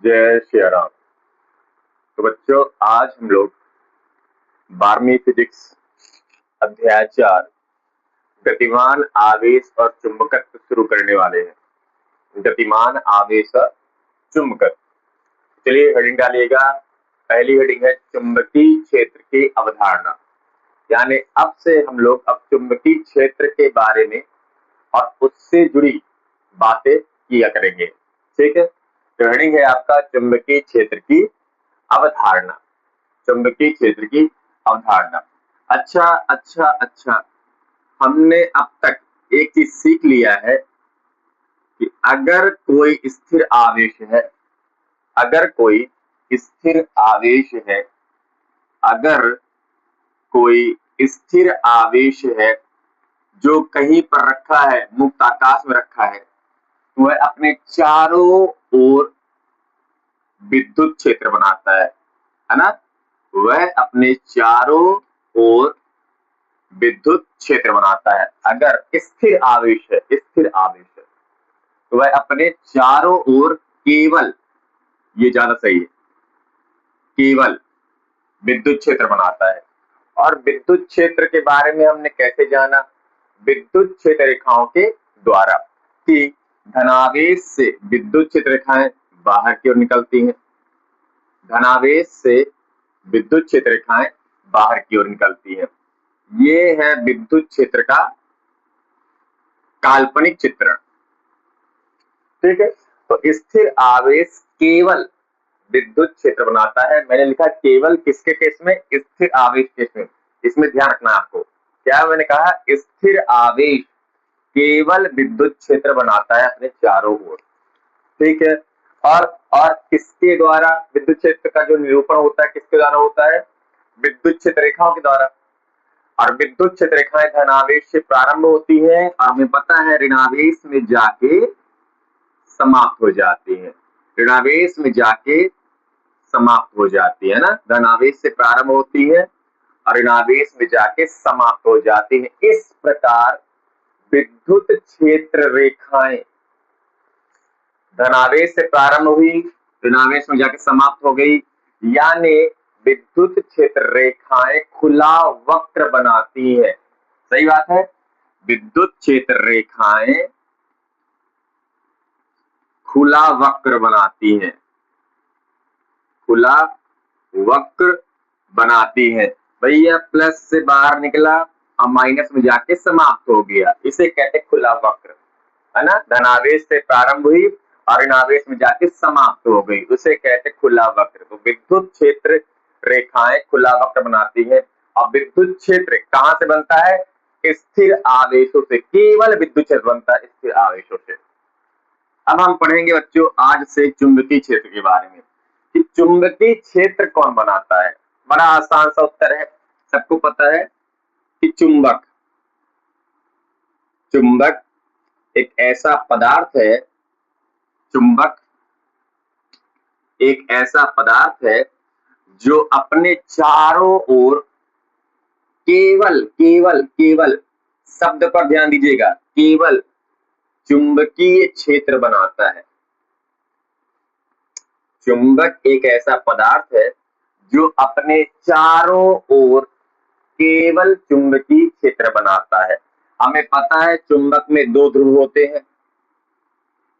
जय श्री राम। तो बच्चों, आज हम लोग 12वीं फिजिक्स अध्याय 4 गतिमान आवेश और चुंबकत्व शुरू करने वाले हैं। गतिमान आवेश और चुंबकत्व। चलिए हेडिंग डालिएगा। पहली हेडिंग है चुंबकीय क्षेत्र की अवधारणा। यानी अब से हम लोग अब चुंबकीय क्षेत्र के बारे में और उससे जुड़ी बातें किया करेंगे। ठीक है, तो हेडिंग है आपका चुंबकीय क्षेत्र की अवधारणा। चुंबकीय क्षेत्र की अवधारणा। अच्छा अच्छा अच्छा, हमने अब तक एक चीज सीख लिया है कि अगर कोई स्थिर आवेश है, अगर कोई स्थिर आवेश है, अगर कोई स्थिर आवेश है जो कहीं पर रखा है, मुक्त आकाश में रखा है, तो वह अपने चारों ओर विद्युत क्षेत्र बनाता है ना। वह अपने चारों ओर विद्युत क्षेत्र बनाता है। अगर स्थिर आवेश है, स्थिर आवेश है, तो वह अपने चारों ओर केवल, ये ज्यादा सही है, केवल विद्युत क्षेत्र बनाता है। और विद्युत क्षेत्र के बारे में हमने कैसे जाना? विद्युत क्षेत्र रेखाओं के द्वारा, कि धनावेश से विद्युत क्षेत्र रेखाएं बाहर की ओर निकलती हैं, धनावेश से विद्युत क्षेत्र रेखाएं बाहर की ओर निकलती हैं। ये है विद्युत क्षेत्र का काल्पनिक चित्रण। ठीक है, तो स्थिर आवेश केवल विद्युत क्षेत्र बनाता है। मैंने लिखा केवल, किसके केस में? स्थिर आवेश केस में। इसमें ध्यान रखना आपको। क्या मैंने कहा? स्थिर आवेश केवल विद्युत क्षेत्र बनाता है अपने चारों ओर। ठीक है, और किसके द्वारा विद्युत क्षेत्र का जो निरूपण होता है, किसके द्वारा होता है? विद्युत क्षेत्र रेखाओं के द्वारा। और विद्युत क्षेत्र रेखाएं धनावेश से प्रारंभ होती है और हमें पता है ऋणावेश में जाके समाप्त हो जाती है। ऋणावेश में जाके समाप्त हो जाती है ना। धनावेश से प्रारंभ होती है और ऋणावेश में जाके समाप्त हो जाती है। इस प्रकार विद्युत क्षेत्र रेखाएं धनावेश से प्रारंभ हुई, ऋणावेश में जाके समाप्त हो गई, यानी विद्युत क्षेत्र रेखाएं खुला वक्र बनाती है। सही बात है, विद्युत क्षेत्र रेखाएं खुला वक्र बनाती हैं, खुला वक्र बनाती है। भैया प्लस से बाहर निकला और माइनस में जाके समाप्त हो गया, इसे कहते खुला वक्र, है ना। धनावेश से प्रारंभ हुई और ऋणावेश में जाके समाप्त हो गई, उसे कहते खुला वक्र। तो विद्युत क्षेत्र रेखाएं खुला वक्र बनाती है। और विद्युत क्षेत्र कहां से बनता है? स्थिर आवेशों से। केवल विद्युत क्षेत्र बनता है स्थिर आवेशों से। अब हम पढ़ेंगे बच्चों आज से चुंबकीय क्षेत्र के बारे में, कि चुंबकीय क्षेत्र कौन बनाता है। बड़ा आसान सा उत्तर है, सबको पता है कि चुंबक, चुंबक एक ऐसा पदार्थ है, चुंबक एक ऐसा पदार्थ है जो अपने चारों ओर केवल केवल केवल, शब्द पर ध्यान दीजिएगा, केवल चुंबकीय क्षेत्र बनाता है। चुंबक एक ऐसा पदार्थ है जो अपने चारों ओर केवल चुंबकीय क्षेत्र बनाता है। हमें पता है चुंबक में दो ध्रुव होते हैं,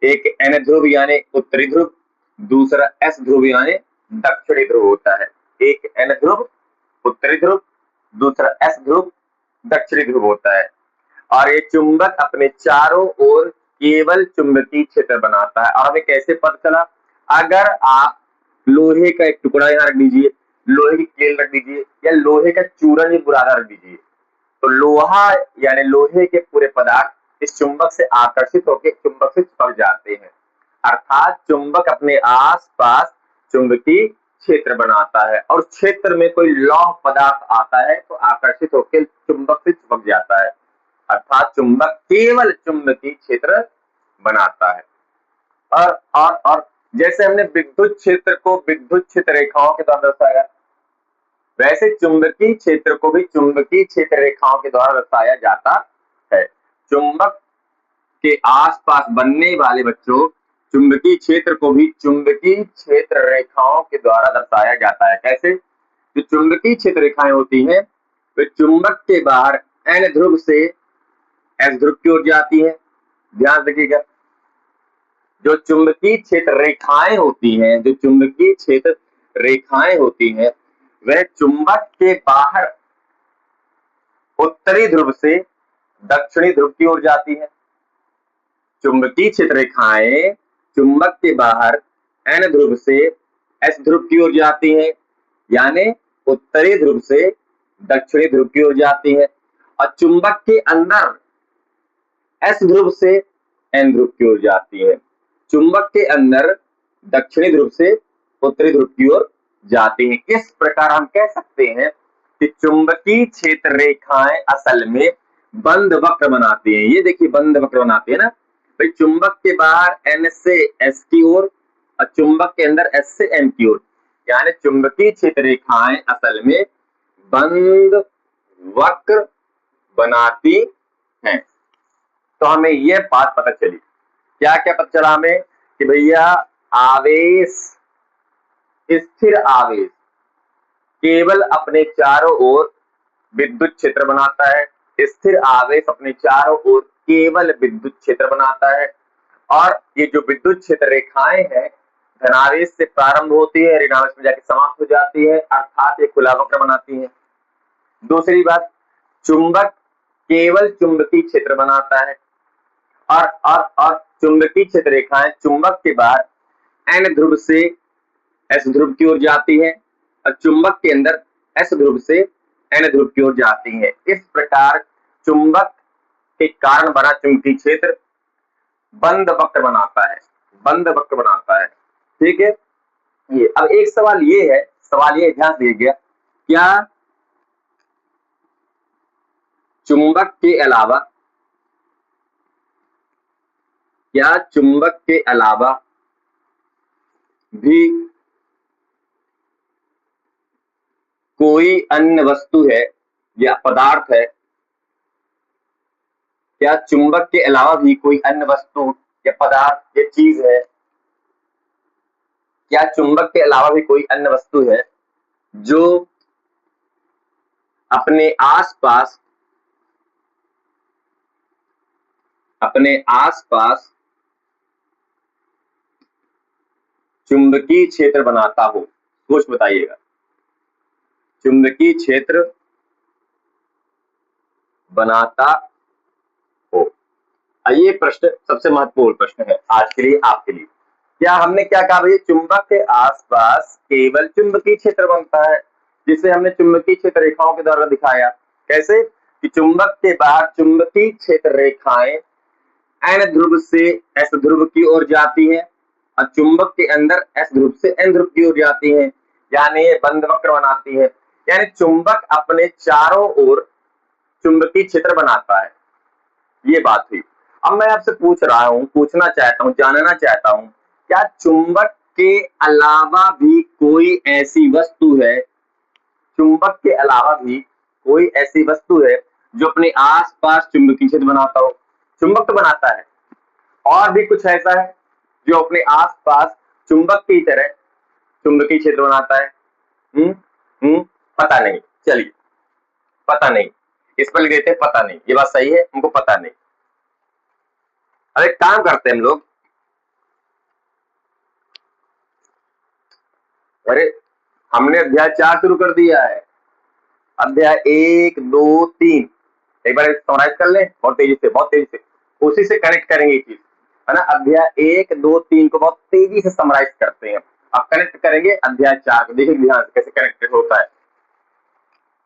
एक एन ध्रुव यानी उत्तरी ध्रुव, दूसरा एस ध्रुव यानी दक्षिणी ध्रुव होता है। एक एन ध्रुव उत्तरी ध्रुव, दूसरा एस ध्रुव दक्षिणी ध्रुव होता है। और ये चुंबक अपने चारों ओर केवल चुंबकीय क्षेत्र बनाता है। और हमें कैसे पता चला? अगर आप लोहे का एक टुकड़ा यहाँ रख दीजिए, लोहे की केल रख दीजिए, या लोहे का चूरन या बुरादा रख दीजिए, तो लोहा यानी लोहे के पूरे पदार्थ इस चुंबक से आकर्षित होकर चुंबक से चिपक जाते हैं। अर्थात चुंबक अपने आसपास चुंबकीय क्षेत्र बनाता है, और क्षेत्र में कोई लौह पदार्थ आता है तो आकर्षित होकर चुंबक से चिपक जाता है। अर्थात चुंबक केवल चुंबकीय क्षेत्र बनाता है। और जैसे हमने विद्युत क्षेत्र को विद्युत क्षेत्र रेखाओं के द्वारा दर्शाया, वैसे चुंबकीय क्षेत्र को भी चुंबकीय क्षेत्र रेखाओं के द्वारा दर्शाया जाता है। चुंबक के आसपास बनने वाले बच्चों चुंबकीय क्षेत्र को भी चुंबकीय क्षेत्र रेखाओं के द्वारा दर्शाया जाता है। कैसे? जो चुंबकीय क्षेत्र रेखाएं होती हैं वे चुंबक के बाहर एन ध्रुव से एस ध्रुव की ओर जाती है। ध्यान रखिएगा, जो चुंबकीय क्षेत्र रेखाएं होती हैं, जो चुंबकीय क्षेत्र रेखाएं होती हैं, वह चुंबक के बाहर उत्तरी ध्रुव से दक्षिणी ध्रुव की ओर जाती है। चुंबकीय क्षेत्र रेखाएं चुंबक के बाहर एन ध्रुव से एस ध्रुव की ओर जाती हैं, यानी उत्तरी ध्रुव से दक्षिणी ध्रुव की ओर जाती है, और चुंबक के अंदर एस ध्रुव से एन ध्रुव की ओर जाती है। चुंबक के अंदर दक्षिणी ध्रुव से उत्तरी ध्रुव की ओर जाती हैं। इस प्रकार हम कह सकते हैं कि चुंबकीय क्षेत्र रेखाएं असल में बंद वक्र बनाती हैं। ये देखिए बंद वक्र बनाती है ना भाई, चुंबक के बाहर एन से एस की ओर और चुंबक के अंदर एस से एन की ओर, यानी चुंबकीय क्षेत्र रेखाएं असल में बंद वक्र बनाती हैं। तो हमें यह बात पता चली, क्या क्या पता चला हमें कि भैया आवेश, स्थिर आवेश केवल अपने चारों ओर विद्युत क्षेत्र बनाता है। स्थिर आवेश अपने चारों ओर केवल विद्युत क्षेत्र बनाता है, और ये जो विद्युत क्षेत्र रेखाएं हैं धनावेश से प्रारंभ होती है, ऋणावेश में जाके समाप्त हो जाती है, अर्थात ये खुला वक्र बनाती है। दूसरी बात, चुंबक केवल चुंबकीय क्षेत्र बनाता है, और चुंबकीय क्षेत्र रेखाएं चुंबक के बाहर एन ध्रुव से एस ध्रुव की ओर जाती है, और चुंबक के अंदर एस ध्रुव से एन ध्रुव की ओर जाती है। इस प्रकार चुंबक के कारण बना चुंबकीय क्षेत्र बंद वक्र बनाता है, बंद वक्र बनाता है। ठीक है, ये अब एक सवाल ये है, सवाल ये ध्यान दीजिएगा, क्या चुंबक के अलावा, क्या चुंबक के अलावा भी कोई अन्य वस्तु है या पदार्थ है, क्या चुंबक के अलावा भी कोई अन्य वस्तु या पदार्थ या चीज है, क्या चुंबक के अलावा भी कोई अन्य वस्तु है जो अपने आसपास चुंबकीय क्षेत्र बनाता हो? सोच बताइएगा, चुंबकीय क्षेत्र बनाता हो। ये प्रश्न सबसे महत्वपूर्ण प्रश्न है आज के लिए, आपके लिए। क्या हमने क्या कहा भैया, चुंबक के आसपास केवल चुंबकीय क्षेत्र बनता है, जिसे हमने चुंबकीय क्षेत्र रेखाओं के द्वारा दिखाया। कैसे कि चुंबक के बाहर चुंबकीय क्षेत्र रेखाएं एन ध्रुव से एस ध्रुव की ओर जाती है, और चुंबक के अंदर एस ध्रुव से एन ध्रुव की ओर जाती है, यानी ये बंद वक्र बनाती है। यानी चुंबक अपने चारों ओर चुंबकीय क्षेत्र बनाता है। ये बात हुई। अब मैं आपसे पूछ रहा हूं, पूछना चाहता हूं, जानना चाहता हूं, क्या चुंबक के अलावा भी कोई ऐसी वस्तु है, चुंबक के अलावा भी कोई ऐसी वस्तु है जो अपने आसपास चुंबकीय क्षेत्र बनाता हो? चुंबक तो बनाता है, और भी कुछ ऐसा है जो अपने आसपास चुंबक की तरह चुंबकीय क्षेत्र बनाता है? पता नहीं, चलिए पता नहीं, इस पर लिख देते हैं पता नहीं। ये बात सही है, हमको पता नहीं। अरे काम करते हैं हम लोग, अरे हमने अध्याय 4 शुरू कर दिया है, अध्याय 1 2 3 एक बार समराइज कर लें बहुत तेजी से, बहुत तेजी से, उसी से कनेक्ट करेंगे ये चीज, है ना। अध्याय 1 2 3 को बहुत तेजी से समराइज करते हैं, अब कनेक्ट करेंगे अध्याय 4 को। देखिए ध्यान से कैसे कनेक्ट होता है।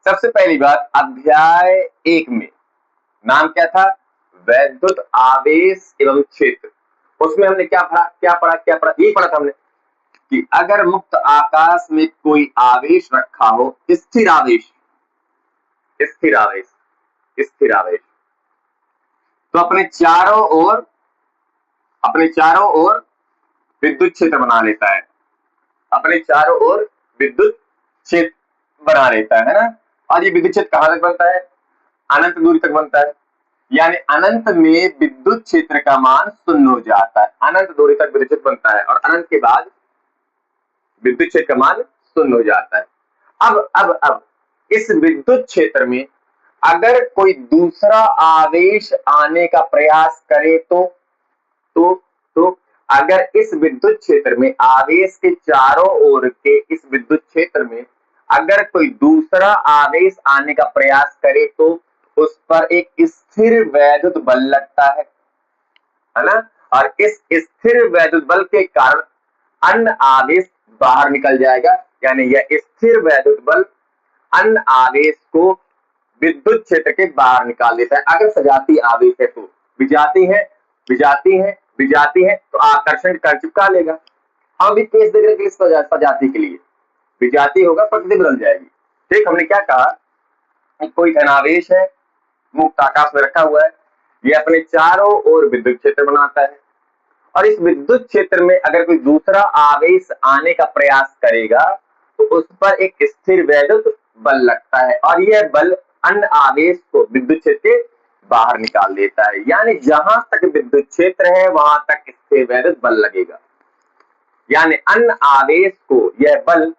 सबसे पहली बात, अध्याय 1 में नाम क्या था? वैद्युत आवेश एवं क्षेत्र। उसमें हमने क्या पढ़ा? ये पढ़ा था हमने कि अगर मुक्त आकाश में कोई आवेश रखा हो, स्थिर आवेश, स्थिर आवेश, स्थिर आवेश, तो अपने चारों ओर विद्युत क्षेत्र बना लेता है, अपने चारों ओर विद्युत क्षेत्र बना लेता है ना। और ये विद्युत क्षेत्र कहां तक बनता है? अनंत दूरी तक बनता है। यानी अनंत में विद्युत क्षेत्र का मान शून्य हो जाता है, अनंत दूरी तक विद्युत क्षेत्र बनता है और अनंत के बाद विद्युत क्षेत्र का मान शून्य हो जाता है। अब इस विद्युत क्षेत्र में अगर कोई दूसरा आवेश आने का प्रयास करे तो अगर इस विद्युत क्षेत्र में आवेश के चारों ओर के इस विद्युत क्षेत्र में अगर कोई दूसरा आवेश आने का प्रयास करे तो उस पर एक स्थिर वैद्युत बल लगता है ना, और इस स्थिर वैद्युत बल के कारण अन्य आवेश बाहर निकल जाएगा। यानी यह स्थिर वैद्युत बल अन्य आवेश को विद्युत क्षेत्र के बाहर निकाल देता है। अगर सजाती आवेश है तो विजाती है तो आकर्षण कर चिपका लेगा। हम अभी केस देख रहे हैं सजाती के लिए विजाती होगा, प्रकृति बदल जाएगी। ठीक, हमने क्या कहा, कोई धनावेश है, मुक्त आकाश में रखा हुआ है, यह अपने चारों ओर विद्युत क्षेत्र बनाता है और इस विद्युत क्षेत्र में अगर कोई दूसरा आवेश आने का प्रयास करेगा तो उस पर एक स्थिर वैद्युत बल लगता है और यह बल अन्य आवेश को विद्युत क्षेत्र के बाहर निकाल देता है। यानी जहां तक विद्युत क्षेत्र है वहां तक स्थिर वैद्युत बल लगेगा, यानी अन्य आवेश को यह बल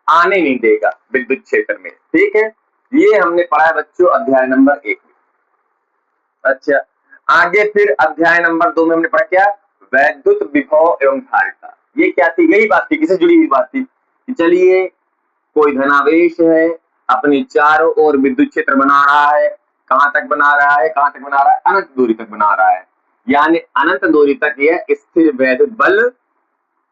आने नहीं देगा विद्युत क्षेत्र में। ठीक है, ये हमने पढ़ा है बच्चों अध्याय नंबर 1 में। अच्छा, आगे फिर अध्याय नंबर 2 में हमने पढ़ा क्या, वैद्युत विभव एवं धारिता। ये क्या थी, यही बात थी, किससे जुड़ी हुई बात थी कि चलिए कोई धनावेश है, अपने चारों ओर विद्युत क्षेत्र बना रहा है, कहां तक बना रहा है, अनंत दूरी तक बना रहा है। यानी अनंत दूरी तक यह स्थिर वैद्युत बल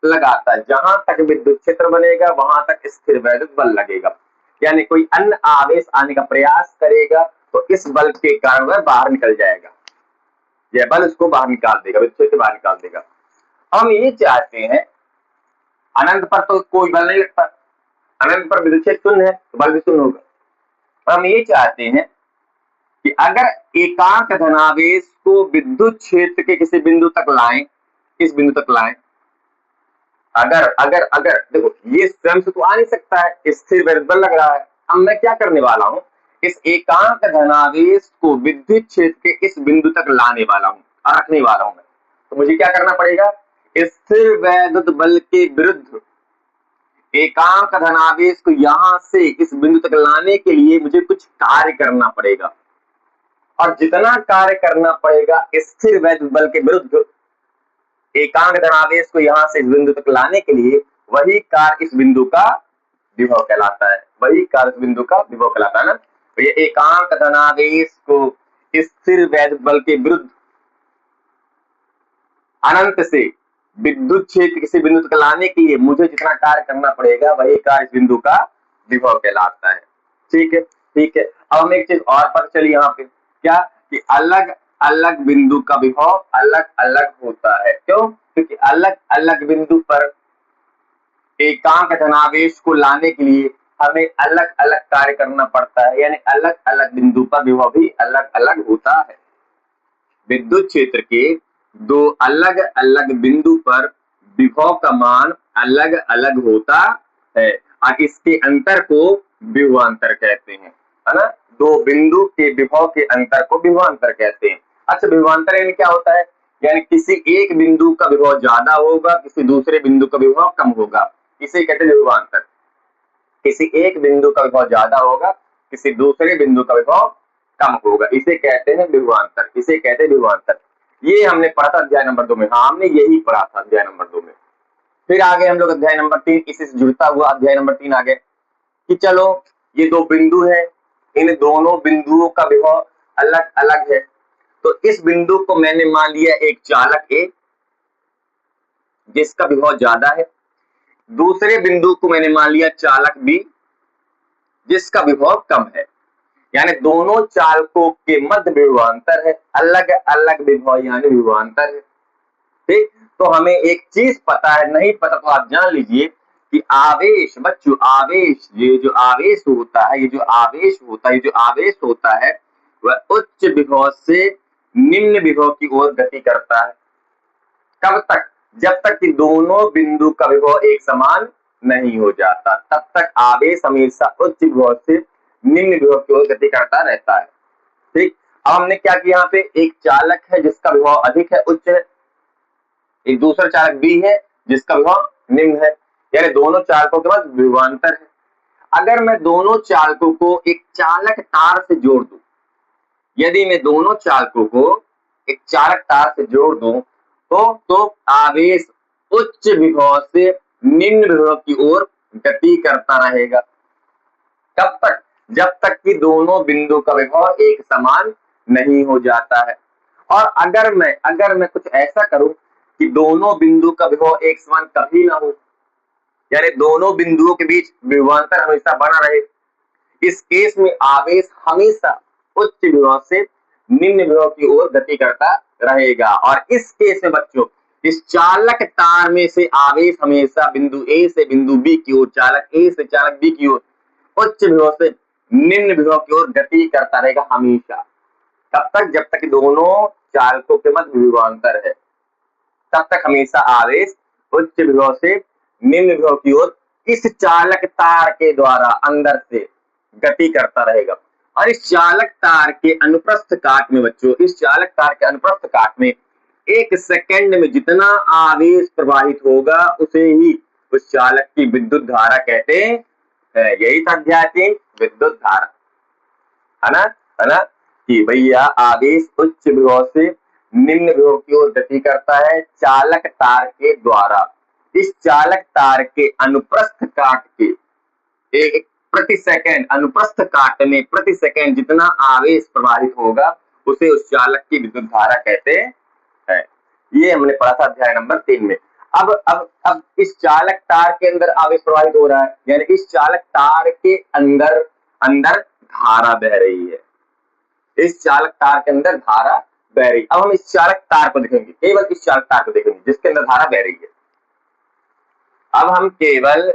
लगाता है, जहां तक विद्युत क्षेत्र बनेगा वहां तक स्थिर वैद्युत बल लगेगा। यानी कोई अन्य आवेश आने का प्रयास करेगा तो इस बल के कारण वह बाहर निकल जाएगा, यह बल उसको बाहर निकाल देगा, विद्युत क्षेत्र बाहर निकाल देगा। हम ये चाहते हैं, अनंत पर तो कोई बल नहीं लगता, अनंत पर विद्युत क्षेत्र शून्य है तो बल भी शून्य होगा। हम ये चाहते हैं कि अगर एकांक धनावेश को विद्युत क्षेत्र के किसी बिंदु तक लाएं, किस बिंदु तक लाएं, अगर देखो ये स्वयं से तो आ नहीं सकता है, स्थिर वैद्युत बल लग रहा है। अब मैं क्या करने वाला हूं, इस एकांक धनावेश को विद्युत क्षेत्र के इस बिंदु तक लाने वाला हूं और रखने वाला हूं मैं। तो मुझे क्या करना पड़ेगा, स्थिर वैद्युत बल के विरुद्ध एकांक धनावेश को यहां से इस बिंदु तक लाने के लिए मुझे कुछ कार्य करना पड़ेगा और जितना कार्य करना पड़ेगा स्थिर वैद्युत बल के विरुद्ध एकांक धनावेश को यहां से इस बिंदु तक लाने के लिए, वही कार्य इस बिंदु का विभव कहलाता है, वही कार्य इस बिंदु का विभव कहलाता है ना। तो ये एकांक धनावेश को स्थिर वैद्युत बल के विरुद्ध अनंत से विद्युत क्षेत्र किसी बिंदु तक लाने के लिए मुझे जितना कार्य करना पड़ेगा वही कार्य इस बिंदु का विभव कहलाता है। ठीक है, ठीक है। अब हमें एक चीज और पता चली यहाँ पे, क्या कि अलग अलग बिंदु का विभव अलग अलग होता है। क्यों, क्योंकि अलग अलग बिंदु पर एकांक धनावेश को लाने के लिए हमें अलग अलग कार्य करना पड़ता है, यानी अलग अलग बिंदु पर विभव भी अलग अलग होता है। विद्युत क्षेत्र के दो अलग अलग बिंदु पर विभव का मान अलग अलग होता है और इसके अंतर को विभवांतर कहते हैं, है ना। दो बिंदु के विभव के अंतर को विभवांतर कहते हैं। अच्छा, विभवांतर यानी क्या होता है, यानी किसी एक बिंदु का विभव ज्यादा होगा, किसी दूसरे बिंदु का विभव कम होगा, इसे कहते हैं विभवांतर। किसी एक बिंदु का विभव ज्यादा होगा, किसी दूसरे बिंदु का विभव कम होगा, इसे कहते हैं विभवांतर, इसे कहते हैं विभवांतर। ये हमने पढ़ा था अध्याय नंबर 2 में, हाँ हमने यही पढ़ा था अध्याय नंबर 2 में। फिर आगे हम लोग अध्याय नंबर 3, इसी से जुड़ता हुआ अध्याय नंबर 3 आगे कि चलो ये दो बिंदु है, इन दोनों बिंदुओं का विभव अलग अलग है। तो इस बिंदु को मैंने मान लिया एक चालक ए जिसका विभव ज्यादा है, दूसरे बिंदु को मैंने मान लिया चालक बी जिसका विभव कम है, यानी दोनों चालकों के मध्य विभवांतर है, अलग अलग विभव यानी विभवांतर है। ठीक, तो हमें एक चीज पता है, नहीं पता तो आप जान लीजिए कि आवेश, बच्चों आवेश, ये जो आवेश होता है, वह उच्च विभव से निम्न विभव की ओर गति करता है। कब तक, जब तक कि दोनों बिंदु का विभव एक समान नहीं हो जाता, तब तक आवेश हमेशा उच्च विभव से निम्न विभव की ओर गति करता रहता है। ठीक, अब हमने क्या किया, यहाँ पे एक चालक है जिसका विभव अधिक है, उच्च है, एक दूसरा चालक बी है जिसका विभव निम्न है, यानी दोनों चालकों के पास विभवांतर है। अगर मैं दोनों चालकों को एक चालक तार से जोड़ दूं, यदि मैं दोनों चालकों को एक चालक तार से जोड़ दूं तो आवेश उच्च विभव से निम्न विभव की ओर गति करता रहेगा। कब तक? जब तक कि दोनों बिंदु का विभव एक समान नहीं हो जाता है। और अगर मैं कुछ ऐसा करूं कि दोनों बिंदु का विभव एक समान कभी ना हो, यानी दोनों बिंदुओं के बीच विभवांतर हमेशा बना रहे, इस केस में आवेश हमेशा उच्च विभव से निम्न विभव की ओर गति करता रहेगा। और इस केस में बच्चों, इस चालक तार में से आवेश हमेशा बिंदु ए से बिंदु बी की ओर, चालक ए से चालक बी की ओर उच्च विभव से निम्न विभव की ओर गति करता रहेगा हमेशा। तब तक जब तक दोनों चालकों के मध्य विभवांतर है, तब तक हमेशा आवेश उच्च विभव से निम्न विभव की ओर इस चालक तार के द्वारा अंदर से गति करता रहेगा। और इस चालक तार के अनुप्रस्थ काट में बच्चों, इस चालक तार के अनुप्रस्थ काट में एक सेकंड में जितना आवेश प्रवाहित होगा उसे ही उस चालक की विद्युत धारा कहते हैं। यही था अध्याय 3 विद्युत धारा, है ना कि भैया आवेश उच्च विभव से निम्न विभव की ओर गति करता है चालक तार के द्वारा। इस चालक तार के अनुप्रस्थ काट के एक प्रति सेकंड, अनुप्रस्थ काट में प्रति सेकंड जितना आवेश प्रवाहित होगा उसे उस चालक की विद्युत धारा कहते हैं। ये हमने पढ़ा था अध्याय नंबर 3 में। अब इस चालक तार के अंदर आवेश प्रवाहित हो रहा है, यानी इस चालक तार के अंदर धारा बह रही है, इस चालक तार के अंदर धारा बह रही। अब हम इस चालक तार को देखेंगे, केवल इस चालक तार को देखेंगे जिसके अंदर धारा बह रही है। अब हम केवल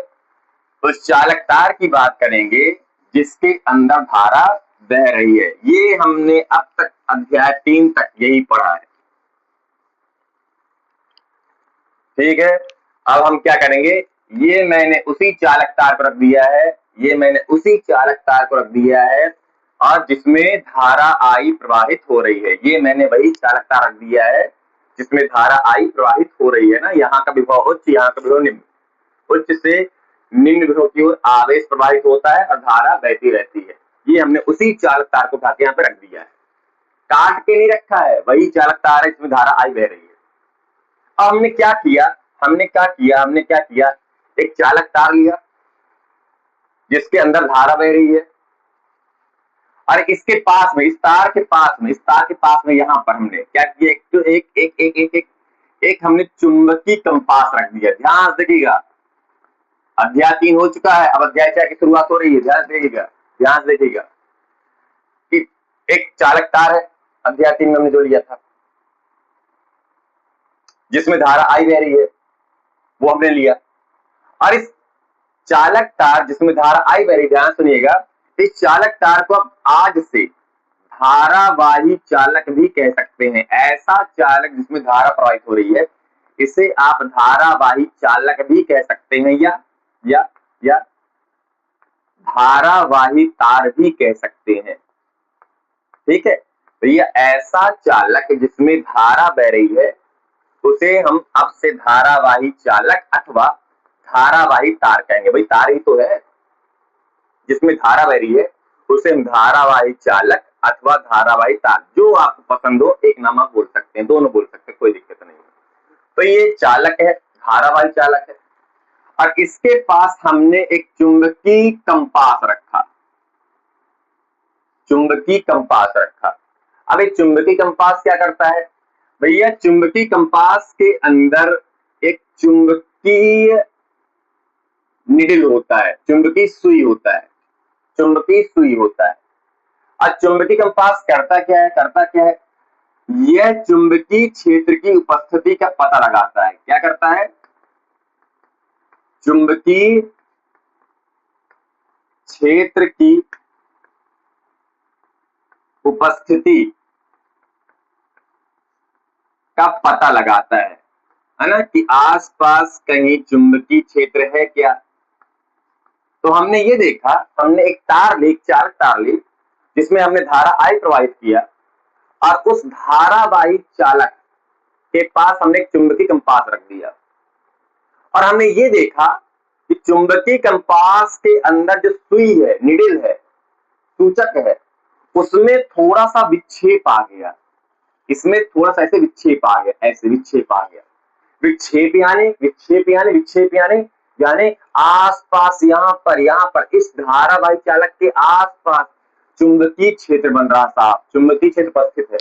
उस चालक तार की बात करेंगे जिसके अंदर धारा बह रही है। ये हमने अब तक अध्याय 3 तक यही पढ़ा है, ठीक है। अब हम क्या करेंगे, ये मैंने उसी चालक तार को रख दिया है, ये मैंने उसी चालक तार को रख दिया है और जिसमें धारा आई प्रवाहित हो रही है, ये मैंने वही चालक तार रख दिया है जिसमें धारा आई प्रवाहित हो रही है ना। यहाँ का विभव उच्च, यहाँ का विभव निम्न, उच्च से निम्न विभव की ओर आवेश प्रवाहित होता है और धारा बहती रहती है। ये हमने उसी चालक तार को उठा के यहाँ पे रख दिया है, काट के नहीं रखा है, वही चालक तार है जिसमें धारा आई बह रही है। अब हमने क्या किया, एक चालक तार लिया जिसके अंदर धारा बह रही है और इसके पास में, इस तार के पास में यहाँ पर हमने क्या किया, एक हमने चुंबकीय कंपास रख दिया। ध्यान से देखिएगा, अध्याय 3 हो चुका है, अब अध्याय 4 की शुरुआत हो रही है। ध्यान से देखिएगा कि एक चालक तार है, अध्याय 3 में हमने जो लिया था जिसमें धारा आई बह रही है वो हमने लिया, और इस चालक तार जिसमें धारा आई बह रही, ध्यान सुनिएगा, इस चालक तार को अब आज से धारावाही चालक भी कह सकते हैं। ऐसा चालक जिसमें धारा प्रवाहित हो रही है इसे आप धारावाही चालक भी कह सकते हैं या धारावाही तार भी कह सकते हैं, ठीक है। तो ये ऐसा चालक जिसमें धारा बह रही है उसे हम अब से धारावाही चालक अथवा धारावाही तार कहेंगे। भाई तार ही तो है जिसमें धारा बह रही है, उसे हम धारावाही चालक अथवा धारावाही तार, जो आपको पसंद हो एक नाम आप बोल सकते हैं, दोनों बोल सकते हैं, कोई दिक्कत नहीं है। तो ये चालक है, धारावाही चालक है, और इसके पास हमने एक चुंबकीय कंपास रखा, अब एक चुंबकीय कंपास क्या करता है भैया, चुंबकीय कंपास के अंदर एक चुंबकीय निडल होता है, चुंबकीय सुई होता है। और चुंबकीय कंपास करता क्या है, यह चुंबकीय क्षेत्र की उपस्थिति का पता लगाता है। क्या करता है, चुंबकीय क्षेत्र की उपस्थिति का पता लगाता है ना, कि आसपास कहीं चुंबकीय क्षेत्र है क्या। तो हमने ये देखा, हमने एक चालक तार ली जिसमें हमने धारा आई प्रवाहित किया, और उस धारावाही चालक के पास हमने एक चुंबकीय कंपास रख दिया और हमने ये देखा कि चुंबकीय कंपास के अंदर जो सुई है, निडिल है, सूचक है, उसमें थोड़ा सा विक्षेप आ गया, इसमें थोड़ा सा ऐसे विक्षेप आ गया, ऐसे विक्षेप आ गया। विक्षेप यानी आसपास यहाँ पर इस धारावाही चालक के आसपास चुंबकीय क्षेत्र बन रहा था, चुंबकीय क्षेत्र उपस्थित है।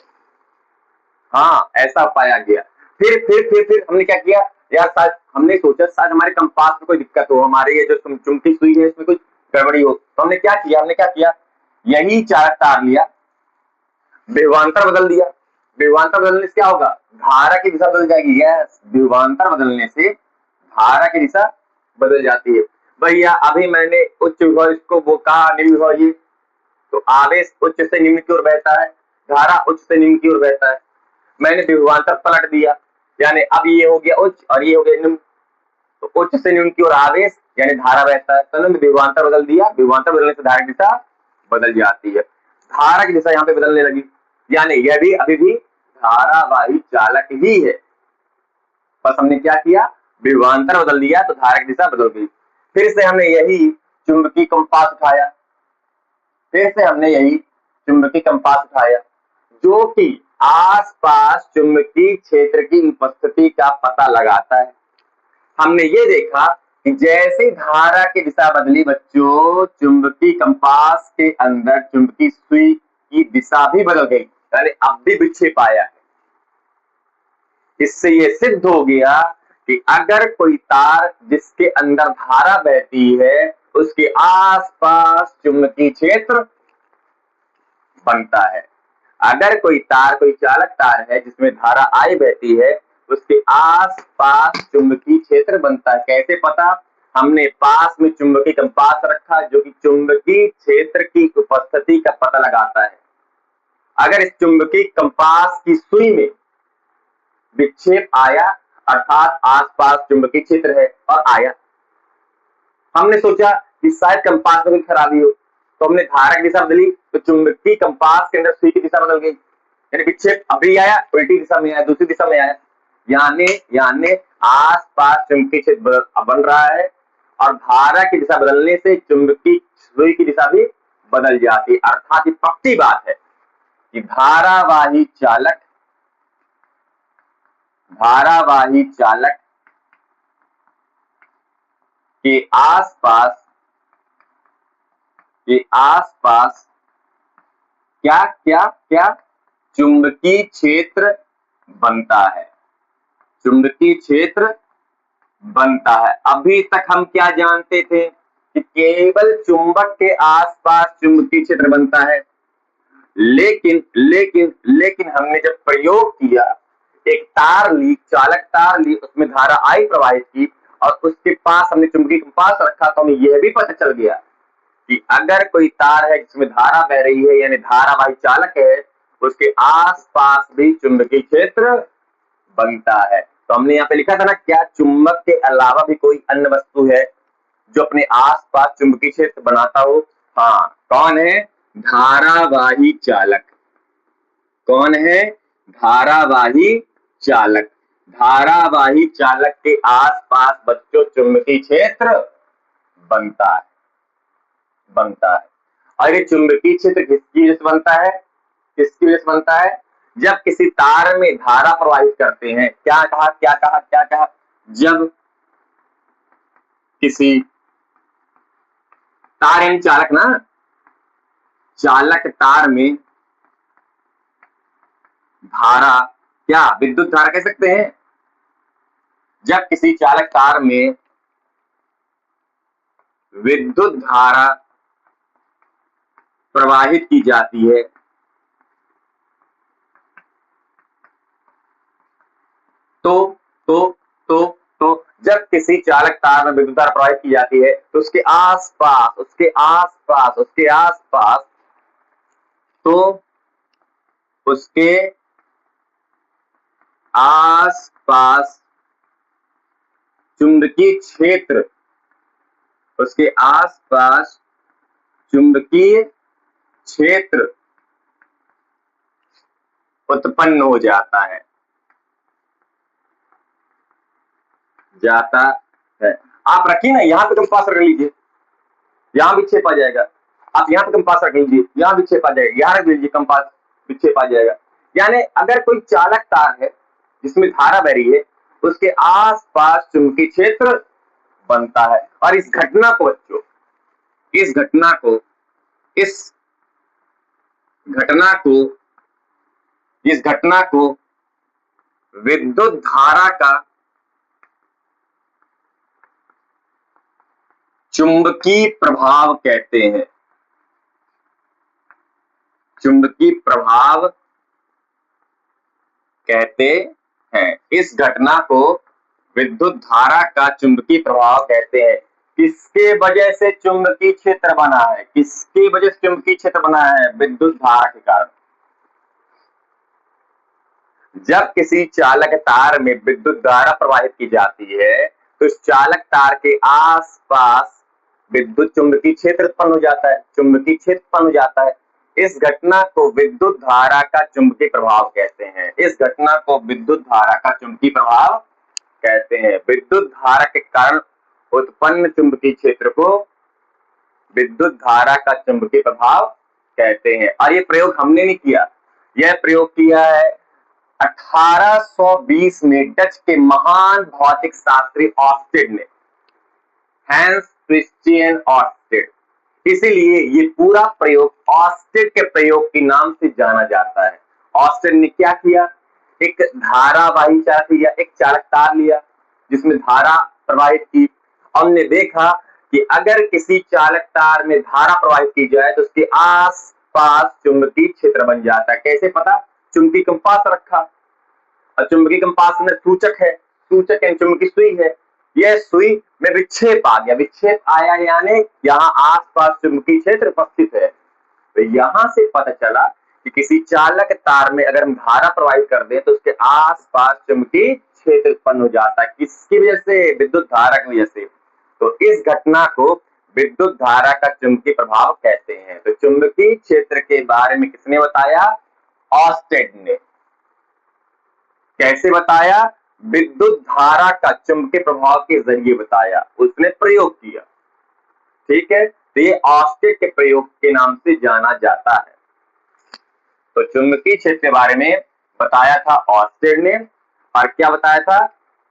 हाँ, ऐसा पाया गया। फिर हमने क्या किया यार, शायद हमने सोचा शायद हमारे कंपास में कोई दिक्कत हो, हमारे ये जो चुंबकीय सुई है इसमें कुछ गड़बड़ी हो। तो हमने क्या किया, यही चालक तार लिया, विभवांतर बदल दिया। विभवांतर बदलने से क्या होगा, धारा की दिशा बदल जाएगी। यस, विभवांतर बदलने से धारा की दिशा बदल जाती है। भैया अभी मैंने उच्च विभव इसको वो कहा, निम्न विभव ये, तो आवेश उच्च से निम्न की ओर बहता है, धारा उच्च से निम्न की ओर बहता है। मैंने विभवांतर पलट दिया, यानी अब ये हो गया उच्च और ये हो गया निम्न, तो उच्च से निम्न की ओर आवेश यानी धारा बहता है। तो मैंने विभवांतर बदल दिया, विभवांतर बदलने से धारा की दिशा बदल जाती है। धारा की दिशा यहाँ पे बदलने लगी, यानी यह भी अभी भी धारावाही चालक ही है, बस हमने क्या किया, विभवांतर बदल दिया तो धारा की दिशा बदल गई। फिर से हमने यही चुंबकीय कंपास उठाया, जो कि आसपास चुंबकीय क्षेत्र की उपस्थिति का पता लगाता है। हमने ये देखा कि जैसे धारा की दिशा बदली बच्चों, चुंबकीय कंपास के अंदर चुंबकीय सुई की दिशा भी बदल गई, यानी अब भी विक्षेप आया है। इससे ये सिद्ध हो गया कि अगर कोई तार जिसके अंदर धारा बहती है उसके आसपास चुंबकीय क्षेत्र बनता है। अगर कोई चालक तार है जिसमें धारा I बहती है, उसके आसपास चुंबकीय क्षेत्र बनता है। कैसे पता, हमने पास में चुंबकीय कंपास रखा जो कि चुंबकीय क्षेत्र की उपस्थिति का पता लगाता है। अगर इस चुंबकीय कंपास की सुई में विक्षेप आया अर्थात आसपास चुंबकीय क्षेत्र है और आया, हमने सोचा कि शायद कंपास में खराबी हो, तो हमने धारा की दिशा बदली तो चुंबकीय कंपास के अंदर सुई की दिशा बदल गई, यानी विक्षेप अभी आया उल्टी दिशा में आया, दूसरी दिशा में आया, यानी आसपास चुंबकीय क्षेत्र बन रहा है और धारा की दिशा बदलने से चुंबकीय सुई की दिशा भी बदल जाती है। अर्थात ये पक्की बात है कि धारावाही चालक के आसपास क्या चुंबकीय क्षेत्र बनता है, अभी तक हम क्या जानते थे कि केवल चुंबक के आसपास चुंबकीय क्षेत्र बनता है, लेकिन हमने जब प्रयोग किया, एक तार ली, चालक तार ली, उसमें धारा I प्रवाहित की और उसके पास हमने चुंबकीय कंपास रखा, तो हमें यह भी पता चल गया कि अगर कोई तार है जिसमें धारा बह रही है यानी धारावाही चालक है, उसके आसपास भी चुंबकीय क्षेत्र बनता है। तो हमने यहाँ पे लिखा था ना, क्या चुंबक के अलावा भी कोई अन्य वस्तु है जो अपने आसपास चुंबकीय क्षेत्र बनाता हो? हाँ, कौन है? धारावाही चालक। कौन है? धारावाही चालक। धारावाही चालक के आसपास बच्चों चुंबकीय क्षेत्र बनता है। और ये चुंबकीय क्षेत्र किसकी वजह से बनता है? जब किसी तार में धारा प्रवाहित करते हैं, क्या कहा, जब किसी तार चालक तार में धारा, क्या विद्युत धारा कह सकते हैं, जब किसी चालक तार में विद्युत धारा प्रवाहित की जाती है तो जब किसी चालक तार में विद्युत धारा प्रवाहित की जाती है तो उसके आसपास चुंबकीय क्षेत्र उत्पन्न हो जाता है आप रखिए ना, यहाँ पे कंपास रख लीजिए, यहाँ विक्षेप आ जाएगा। आप यहाँ पे कंपास रख लीजिए, यहाँ विक्षेप आ जाएगा। यहाँ रख लीजिए कंपास, विक्षेप आ जाएगा। यानी अगर कोई चालक तार है जिसमें धारा बह रही है, उसके आसपास चुंबकीय क्षेत्र बनता है। और इस घटना को बच्चों, इस घटना को विद्युत धारा का चुंबकीय प्रभाव कहते हैं। चुंबकीय प्रभाव कहते हैं। इस घटना को विद्युत धारा का चुंबकीय प्रभाव कहते हैं। किसके वजह से चुंबकीय क्षेत्र बना है? किसकी वजह से चुंबकीय क्षेत्र बना है? विद्युत धारा के कारण। जब किसी चालक तार में विद्युत धारा प्रवाहित की जाती है तो इस चालक तार के आसपास विद्युत चुंबकीय क्षेत्र उत्पन्न हो जाता है, चुंबकीय क्षेत्र उत्पन्न हो जाता है। इस घटना को विद्युत धारा का चुंबकीय प्रभाव कहते हैं। इस घटना को विद्युत धारा का चुंबकीय प्रभाव कहते हैं। विद्युत धारा के कारण उत्पन्न चुंबकीय क्षेत्र को विद्युत धारा का चुंबकीय प्रभाव कहते हैं। और ये प्रयोग हमने नहीं किया, यह प्रयोग किया है 1820 में डच के महान भौतिक शास्त्री ऑर्स्टेड ने, हैंस क्रिश्चियन ऑर्स्टेड। इसीलिए ये पूरा प्रयोग ऑर्स्टेड के प्रयोग के नाम से जाना जाता है। ऑर्स्टेड ने क्या किया? एक धारावाही चालक लिया, एक चालक तार लिया जिसमें धारा प्रवाहित की। हमने देखा कि अगर किसी चालक तार में धारा प्रवाहित की जाए तो उसके आसपास चुंबकीय क्षेत्र बन जाता है। कैसे पता? चुंबकीय कंपास रखा और चुंबकीय कंपास में सूचक है, सूचक यानी चुंबकीय सुई है। यह सुई में विक्षेप आ गया, विक्षेप आया यानी यहाँ आसपास चुंबकीय क्षेत्र उपस्थित है। तो यहां से पता चला कि किसी चालक तार में अगर हम धारा प्रवाहित कर दें तो उसके आसपास चुंबकीय क्षेत्र उत्पन्न हो जाता है। किसकी वजह से? विद्युत धारा की वजह से। तो इस घटना को विद्युत धारा का चुंबकीय प्रभाव कहते हैं। तो चुंबकीय क्षेत्र के बारे में किसने बताया? ऑर्स्टेड ने। कैसे बताया? विद्युत धारा का चुंबकीय प्रभाव के जरिए बताया, उसने प्रयोग किया। ठीक है, तो ये ऑर्स्टेड के प्रयोग के नाम से जाना जाता है। तो चुंबकीय क्षेत्र के बारे में बताया था ऑर्स्टेड ने। और क्या बताया था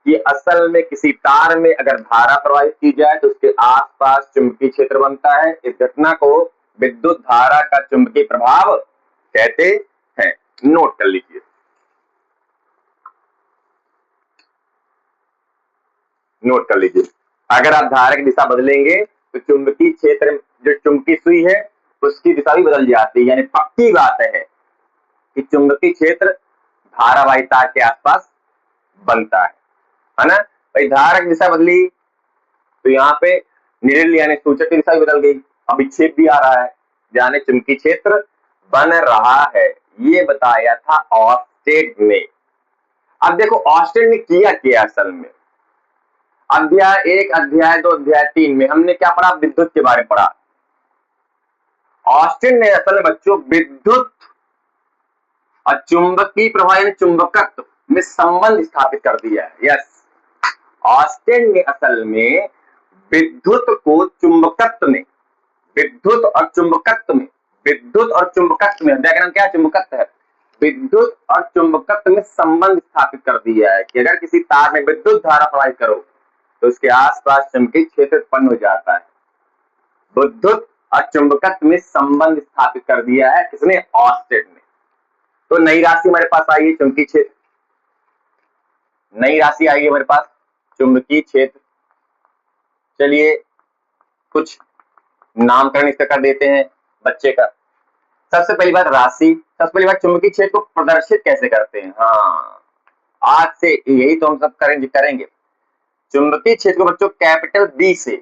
कि असल में किसी तार में अगर धारा प्रवाहित की जाए तो उसके आसपास चुंबकीय क्षेत्र बनता है। इस घटना को विद्युत धारा का चुंबकीय प्रभाव कहते हैं। नोट कर लीजिए, नोट कर लीजिए। अगर आप धारा की दिशा बदलेंगे तो चुंबकीय क्षेत्र, जो चुंबकीय सुई है उसकी दिशा भी बदल जाती है। यानी पक्की बात है कि चुंबकीय क्षेत्र धारावाही तार के आसपास बनता है ना। भाई धारा की दिशा बदली तो यहाँ पे निरल यानी सूचक की दिशा भी बदल गई। अब विक्षेप भी आ रहा है, यानी चुंबकीय क्षेत्र बन रहा है। ये बताया था ऑर्स्टेड ने। अब देखो ऑर्स्टेड ने किया असल में। अध्याय 1, अध्याय 2, अध्याय 3 में हमने क्या पढ़ा? विद्युत के बारे में पढ़ा। ऑर्स्टेड ने असल में बच्चों विद्युत और चुंबकीय प्रवाह यानी चुंबकत्व में संबंध स्थापित कर दिया है। यस, ऑर्स्टेड ने असल में विद्युत को चुंबकत्व में, विद्युत और चुंबकत्व में, विद्युत और चुंबकत्व में, डायग्राम क्या? चुंबकत्व है। विद्युत और चुंबकत्व में संबंध स्थापित कर दिया है कि अगर किसी तार में विद्युत धारा प्रवाहित करो तो उसके आसपास चुंबकीय क्षेत्र उत्पन्न हो जाता है। विद्युत और चुंबकत्व में संबंध स्थापित कर दिया है किसने? ऑर्स्टेड ने। तो नई राशि हमारे पास आई है चुंबकीय क्षेत्र, नई राशि आई है हमारे पास चुंबकीय क्षेत्र। चलिए कुछ नामकरण इसका कर देते हैं बच्चे का। सबसे पहली बात राशि, सबसे पहली बात चुंबकीय क्षेत्र को प्रदर्शित कैसे करते हैं। हाँ, आज से यही तो हम सब करेंगे। चुंबकीय क्षेत्र को बच्चों कैपिटल बी से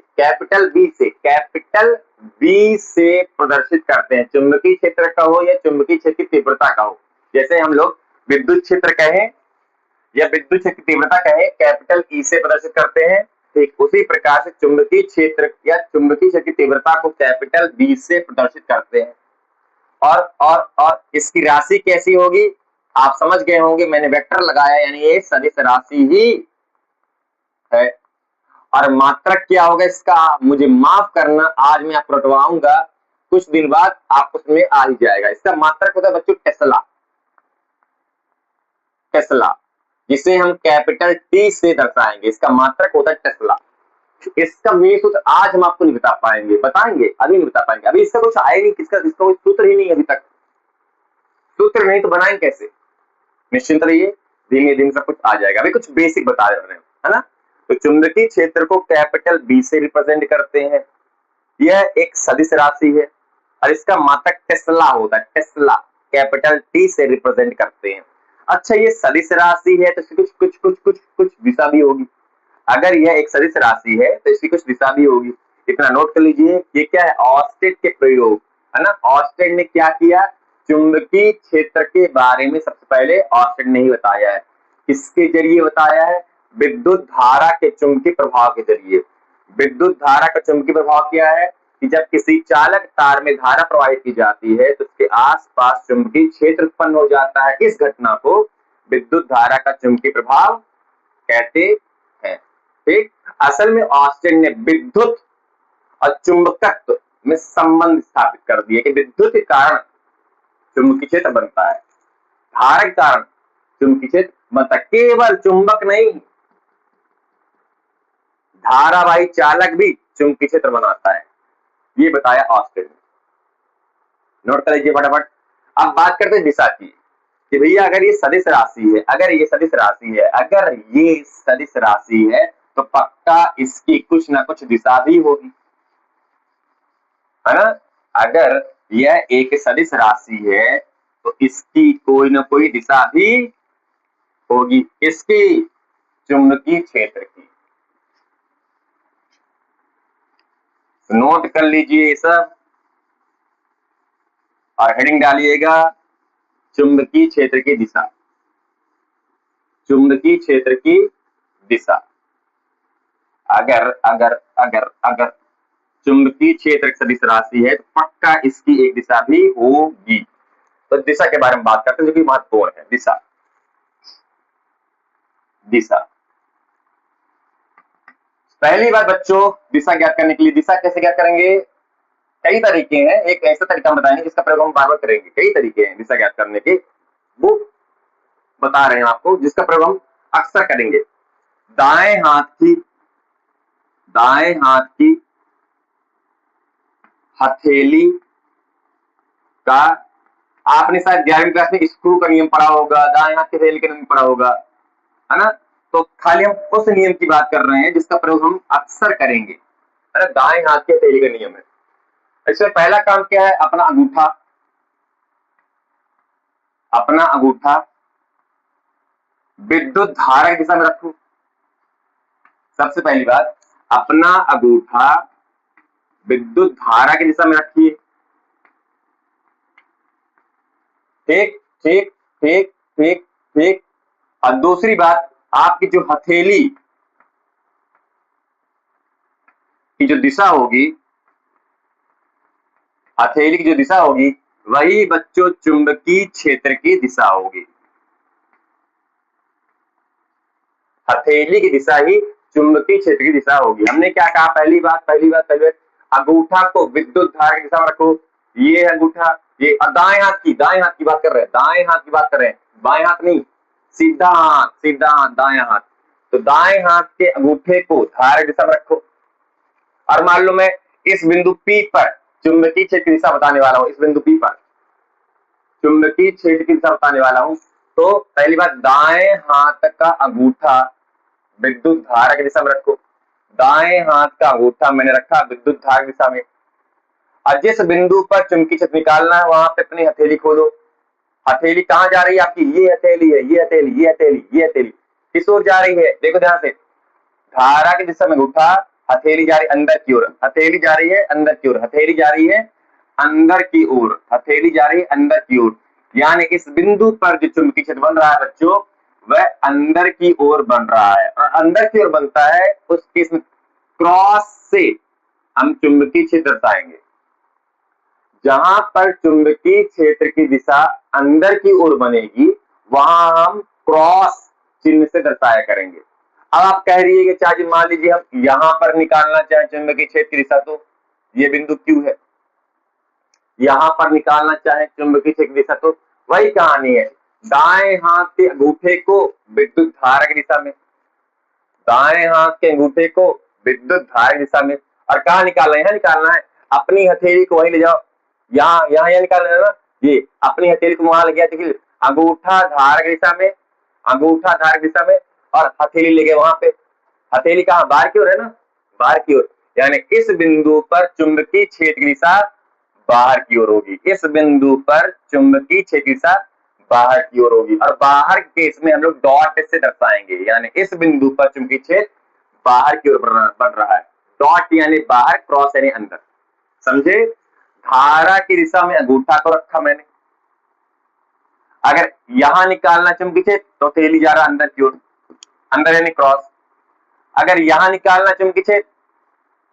प्रदर्शित करते हैं। चुंबकीय क्षेत्र का हो या चुंबकीय क्षेत्र की तीव्रता का हो। जैसे हम लोग विद्युत क्षेत्र कहें या विद्युत क्षेत्र की तीव्रता कहें, कैपिटल ई से प्रदर्शित करते हैं। ठीक उसी प्रकार से चुंबकीय क्षेत्र या चुंबकीय क्षेत्र की तीव्रता को कैपिटल बी से प्रदर्शित करते हैं। और इसकी राशि कैसी होगी? आप समझ गए होंगे मैंने वेक्टर लगाया यानी ये सदिश राशि ही है। और मात्रक क्या होगा इसका, मुझे माफ करना, आज मैं आपको रटवाऊंगा, कुछ दिन बाद आपको उसमें आ ही जाएगा। इसका मात्रक होता है बच्चों टेस्ला, टेस्ला, जिसे हम कैपिटल टी से दर्शाएंगे, इसका मात्रक होता है टेस्ला। इसका मेन सूत्र आज हम आपको नहीं बता पाएंगे, बताएंगे अभी नहीं बता पाएंगे, अभी इसका कुछ आए नहीं, किसका इसका कोई सूत्र ही नहीं अभी तक, सूत्र नहीं तो बनाएंगे कैसे। निश्चिंत रहिए, धीमे धीमे सब कुछ आ जाएगा, अभी कुछ बेसिक बता रहे हैं, है ना। तो चुंबकीय क्षेत्र को कैपिटल बी से रिप्रेजेंट करते हैं, यह एक सदिश राशि है और इसका मात्रक टेस्ला होता है, टेस्ला, कैपिटल टी से रिप्रेजेंट करते हैं। अच्छा ये सदिश राशि है तो इसकी कुछ कुछ कुछ कुछ कुछ दिशा भी होगी, अगर यह एक सदिश राशि है तो इसकी कुछ दिशा भी होगी। इतना नोट कर लीजिए, ये क्या है, ऑर्स्टेड के प्रयोग, है ना। ऑर्स्टेड ने क्या किया, चुंबकीय क्षेत्र के बारे में सबसे पहले ऑर्स्टेड ने ही बताया है। किसके जरिए बताया है, विद्युत धारा के चुंबकीय प्रभाव के जरिए। विद्युत धारा का चुंबकीय प्रभाव क्या है कि जब किसी चालक तार में धारा प्रवाहित की जाती है तो उसके आसपास चुंबकीय क्षेत्र उत्पन्न हो जाता है, इस घटना को विद्युत धारा का चुंबकीय प्रभाव कहते हैं। ठीक, असल में ऑस्टेन ने विद्युत और चुंबकत्व में संबंध स्थापित कर दिया कि विद्युत के कारण चुंबकीय क्षेत्र बनता है, धारा के कारण चुंबकीय क्षेत्र बनता है, केवल चुंबक नहीं, धारावाही चालक भी चुंबकीय क्षेत्र बनाता है, ये बताया ऑस्टेन ने। नोट कर लीजिए फटाफट। अब बात करते हैं दिशा की कि भैया अगर ये सदिश राशि है, अगर ये सदिश राशि है, अगर ये सदिश राशि है तो पक्का इसकी कुछ ना कुछ दिशा भी होगी, है ना। अगर यह एक सदिश राशि है तो इसकी कोई ना कोई दिशा भी होगी, इसकी चुंबकीय क्षेत्र की। नोट कर लीजिए ये सब और हेडिंग डालिएगा चुंबकीय क्षेत्र की दिशा, चुंबकीय क्षेत्र की दिशा। अगर अगर अगर अगर चुंबकीय क्षेत्र सदिश राशि है तो पक्का इसकी एक दिशा भी होगी। तो दिशा के बारे में बात करते हैं जो कि महत्वपूर्ण है, दिशा, दिशा। पहली बात बच्चों, दिशा ज्ञात करने के लिए, दिशा कैसे ज्ञात करेंगे, कई तरीके हैं, एक ऐसा तरीका हम बताएंगे जिसका प्रयोग हम बार बार करेंगे, कई तरीके हैं दिशा ज्ञात करने के, वो बता रहे हैं आपको, जिसका प्रयोग हम अक्सर करेंगे। दाएं हाथ की, दाएं हाथ की हथेली का, आपने शायद 11वीं क्लास में स्क्रू का नियम पढ़ा होगा, दाएं हाथ की हथेली का नियम पढ़ा होगा, है ना। तो खाली हम उस नियम की बात कर रहे हैं जिसका प्रयोग हम अक्सर करेंगे, है ना। दाएं हाथ की हथेली का नियम है। इसमें पहला काम क्या है, अपना अंगूठा, अपना अंगूठा विद्युत धारा की दिशा में रखो। सबसे पहली बात, अपना अंगूठा विद्युत धारा की दिशा में रखिए। ठीक ठीक ठीक ठीक ठीक। और दूसरी बात, आपकी जो हथेली की जो दिशा होगी, हथेली की जो दिशा होगी वही बच्चों चुंबकीय क्षेत्र की दिशा होगी। हथेली की दिशा ही चुंबकीय क्षेत्र की दिशा होगी। हमने क्या कहा, पहली बात अंगूठा को विद्युत धारा की दिशा में रखो। ये अंगूठा, ये दाएं हाथ की, दाएं हाथ की बात कर रहे हैं, दाएं हाथ की बात कर रहे हैं, बाएं हाथ नहीं, सीधा हाथ, सीधा हाथ, दाएं हाथ। तो दाएं हाथ के अंगूठे को धारा की दिशा में रखो और मान लो मैं इस बिंदु P पर चुंबकीय क्षेत्र की दिशा बताने वाला हूं, इस बिंदु P पर चुंबकीय क्षेत्र की दिशा बताने वाला हूं। तो पहली बात, दाएं हाथ का अंगूठा विद्युत धारा की दिशा में रखो। दाएं हाथ का अंगूठा मैंने रखा विद्युत धारा की दिशा में, और जिस बिंदु पर चुंबकीय क्षेत्र निकालना है वहां पे अपनी हथेली खोलो। हथेली कहां जा रही है आपकी, ये हथेली है, ये हथेली, ये हथेली, ये हथेली किस ओर जा रही है, देखो ध्यान से, धारा की दिशा में अंगूठा, हथेली जा रही अंदर की ओर, हथेली जा रही है अंदर की ओर, हथेली जा रही है अंदर की ओर, हथेली जा रही है अंदर की ओर। यानी इस बिंदु पर जो चुंबकीय क्षेत्र बन रहा है बच्चों, वह अंदर की ओर बन रहा है, और अंदर की ओर बनता है उस केस में क्रॉस से हम चुंबकीय क्षेत्र दर्शाएंगे। जहां पर चुंबकीय क्षेत्र की दिशा अंदर की ओर बनेगी वहां हम क्रॉस चिन्ह से दर्शाया करेंगे। अब आप कह रही है कि चाची मान लीजिए हम यहां पर निकालना चाहे चुंबकीय क्षेत्र की दिशा, तो ये बिंदु Q है, यहां पर निकालना चाहे चुंबकीय क्षेत्र की दिशा, तो वही कहानी है, दाएं हाथ के अंगूठे को विद्युत धारा की दिशा में, दाएं हाथ के अंगूठे को विद्युत धारा की दिशा में, और कहा निकालना है, यहाँ निकालना है, अपनी हथेली को वहीं ले जाओ, यहाँ यहाँ यहाँ निकालना है ना, ये अपनी हथेली को वहां ले गया, देखिए अंगूठा धारा की दिशा में, अंगूठा धारा की दिशा में, और हथेली ले गए वहां पे, हथेली कहाँ बाहर की ओर है ना, बाहर की ओर, यानी इस बिंदु पर चुंबकीय क्षेत्र की दिशा बाहर की ओर होगी, इस बिंदु पर चुंबकीय क्षेत्र की दिशा बाहर की ओर होगी, और बाहर के केस में हम लोग डॉट से दर्शाएंगे, यानी इस बिंदु पर चुंबकीय क्षेत्र बाहर की ओर बढ़ रहा है, डॉट यानी बाहर, क्रॉस यानी अंदर, समझे। धारा की दिशा में अंगूठा को रखा मैंने, अगर यहां निकालना चुंबकीय क्षेत्र तो हथेली जा रहा अंदर की ओर, अंदर यानी क्रॉस, अगर यहां निकालना चुंबकीय क्षेत्र,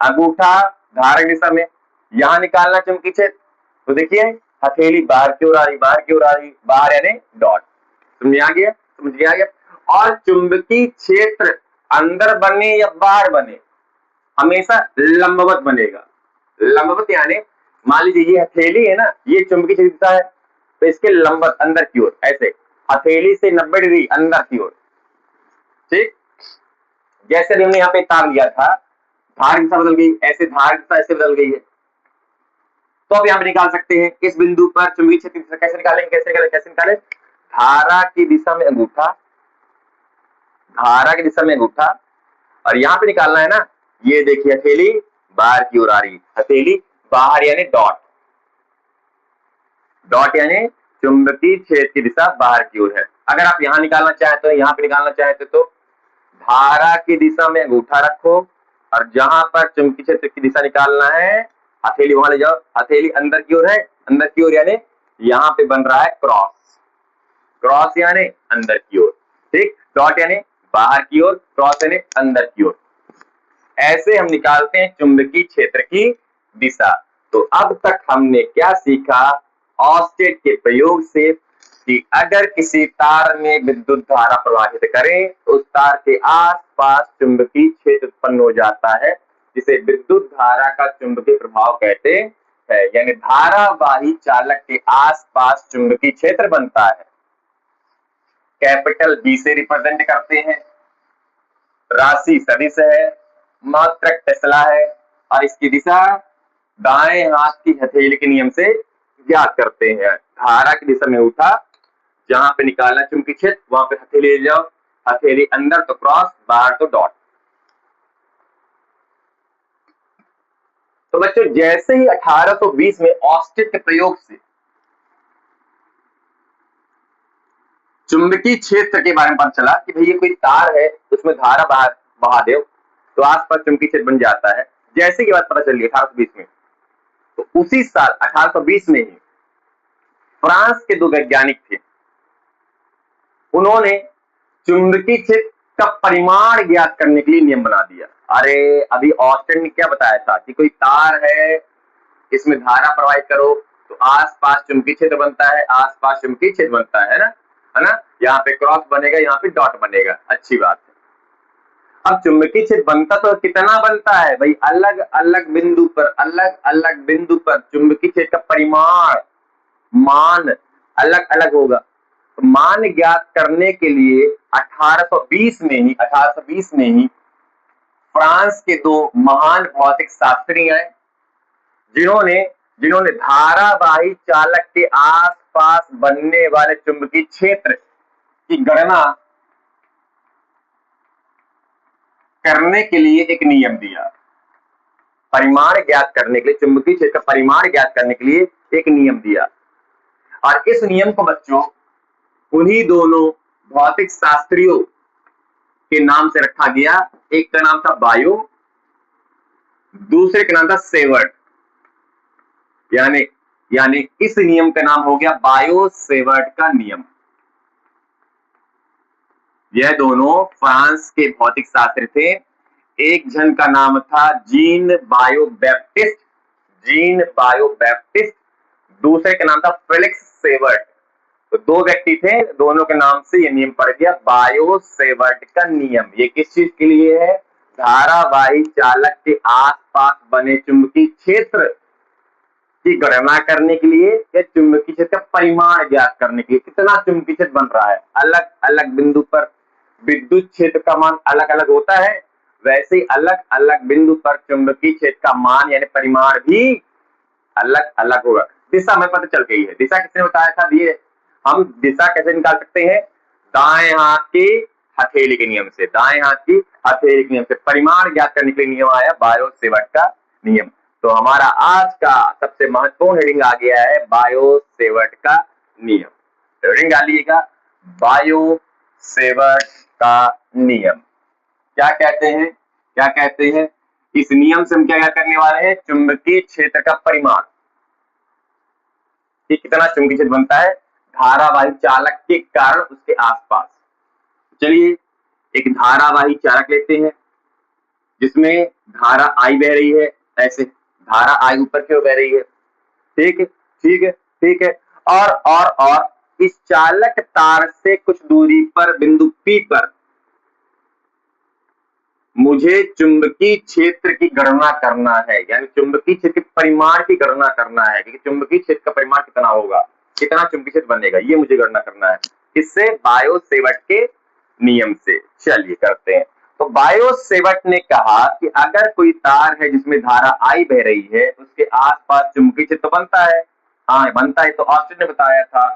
अंगूठा धारा की दिशा में, यहां निकालना चुंबकीय क्षेत्र, तो देखिए हथेली बाहर की ओर आ रही, बाहर की ओर आ रही, बाहर यानी डॉट, समझ आ गया, समझ आ गया। और चुंबकीय क्षेत्र अंदर बने या बाहर बने, हमेशा लंबवत बनेगा, लंबवत यानी मान लीजिए ये हथेली है ना, ये चुंबकीय क्षेत्र दिशा है, तो इसके लंबवत अंदर की ओर, ऐसे हथेली से 90 डिग्री अंदर की ओर, ठीक। जैसे हमने यहाँ पे तार लिया था, धार दिशा बदल गई, ऐसे धार दिशा ऐसे बदल गई है, तो अब यहाँ पे निकाल सकते हैं इस बिंदु पर चुंबकीय क्षेत्र की दिशा कैसे निकालेंगे, कैसे निकालें, धारा की दिशा में अंगूठा, धारा की दिशा में अंगूठा, और यहाँ पे निकालना है ना, ये देखिए हथेली बाहर की ओर आ रही, हथेली बाहर यानी डॉट, डॉट यानी चुंबकीय क्षेत्र की दिशा बाहर की ओर है। अगर आप यहाँ निकालना चाहते हो, यहाँ पे निकालना चाहते तो धारा की दिशा में अंगूठा रखो, और जहां पर चुंबकीय क्षेत्र की दिशा निकालना है हथेली वहां ले जाओ, हथेली अंदर की ओर है, अंदर की ओर यानी यहाँ पे बन रहा है क्रॉस, क्रॉस यानी अंदर की ओर, ठीक, डॉट यानी बाहर की ओर, क्रॉस यानी अंदर की ओर, ऐसे हम निकालते हैं चुंबकीय क्षेत्र की दिशा। तो अब तक हमने क्या सीखा ऑस्टेट के प्रयोग से, कि अगर किसी तार में विद्युत धारा प्रवाहित करें तो उस तार के आसपास चुंबकीय क्षेत्र उत्पन्न हो जाता है, जिसे विद्युत धारा का चुंबकीय प्रभाव कहते हैं, यानी धारावाही चालक के आसपास चुंबकीय क्षेत्र बनता है, कैपिटल बी से रिप्रेजेंट करते हैं, राशि सदिश है, मात्रक टेस्ला है, और इसकी दिशा दाएं हाथ की हथेली के नियम से ज्ञात करते हैं। धारा की दिशा में उठा, जहां पे निकालना चुंबकीय क्षेत्र वहां पे हथेली ले जाओ, हथेली अंदर तो क्रॉस, बाहर तो डॉट। तो बच्चों जैसे ही 1820 में ऑस्टेट के प्रयोग से चुंबकीय क्षेत्र के बारे में पता चला कि भैया कोई तार है उसमें धारा बहा दो तो आसपास चुंबकीय क्षेत्र बन जाता है, जैसे की बात पता चली 1820 में, तो उसी साल 1820 में ही फ्रांस के दो वैज्ञानिक थे, उन्होंने चुंबकीय क्षेत्र का परिमाण ज्ञात करने के लिए नियम बना दिया। अरे अभी ऑस्टेन ने क्या बताया था कि कोई तार है, इसमें धारा प्रवाहित करो तो आसपास चुंबकीय क्षेत्र बनता है, आसपास चुंबकीय क्षेत्र बनता है ना, यहाँ पे क्रॉस बनेगा, यहाँ पे डॉट बनेगा, अच्छी बात है। अब चुंबकीय क्षेत्र बनता तो कितना बनता है भाई, अलग अलग बिंदु पर चुंबकीय क्षेत्र का परिमाण, मान अलग अलग होगा। तो मान ज्ञात करने के लिए 1820 में ही फ्रांस के दो महान भौतिक शास्त्री आए, जिन्होंने धारावाही चालक के आसपास बनने वाले चुंबकीय क्षेत्र की गणना करने के लिए एक नियम दिया, परिमाण ज्ञात करने के लिए, चुंबकीय क्षेत्र का परिमाण ज्ञात करने के लिए एक नियम दिया। और इस नियम को बच्चों उन्हीं दोनों भौतिक शास्त्रियों के नाम से रखा गया, एक का नाम था बायो, दूसरे का नाम था सेवर्ट, यानी इस नियम का नाम हो गया बायो सेवर्ट का नियम। यह दोनों फ्रांस के भौतिक शास्त्री थे, एक जन का नाम था जीन बायो बैप्टिस्ट, दूसरे का नाम था फेलिक्स सेवर्ट। तो दो व्यक्ति थे, दोनों के नाम से ये नियम पड़ गया बायो-सेवर्ट का नियम। ये किस चीज के लिए है? धारावाही चालक के आसपास बने चुंबकीय क्षेत्र की गणना करने के लिए या चुंबकीय क्षेत्र का परिमाण ज्ञात करने के लिए, कितना चुंबकीय क्षेत्र बन रहा है। अलग अलग बिंदु पर विद्युत क्षेत्र का मान अलग अलग होता है, वैसे ही अलग अलग बिंदु पर चुंबकीय क्षेत्र का मान यानी परिमाण भी अलग अलग होगा। दिशा हमें पता चल गई है। दिशा किसने बताया था? ये हम दिशा कैसे निकाल सकते हैं? दाएं हाथ की हथेली के नियम से। दाएं हाथ की हथेली के नियम से परिमाण ज्ञात करने के लिए नियम आया बायो-सेवर्ट का नियम। तो हमारा आज का सबसे महत्वपूर्ण हेडिंग आ गया है बायो-सेवर्ट का नियम। हेडिंग डालिएगा बायो-सेवर्ट का नियम। क्या कहते हैं? क्या कहते हैं? इस नियम से हम क्या करने वाले हैं? चुंबकीय क्षेत्र का परिमाण, कितना चुंबकीय क्षेत्र बनता है धारावाही चालक के कारण उसके आसपास। चलिए एक धारावाही चालक लेते हैं जिसमें धारा आई बह रही है, ऐसे धारा आई ऊपर की ओर बह रही है। ठीक है, ठीक है, ठीक है। और इस चालक तार से कुछ दूरी पर बिंदु P पर मुझे चुंबकीय क्षेत्र की गणना करना है, यानी चुंबकीय क्षेत्र के परिमाण की गणना करना है कि चुंबकीय क्षेत्र का परिमाण कितना होगा, कितना चुंबकीय क्षेत्र बनेगा, ये मुझे गणना करना है। इससे बायो-सेवर्ट के नियम से। चलिए करते हैं। तो बायो-सेवर्ट ने कहा कि अगर कोई तार है जिसमें धारा I बह रही है, उसके आसपास चुंबकीय क्षेत्र बनता है। हाँ बनता है, तो ऑस्टिन ने बताया था,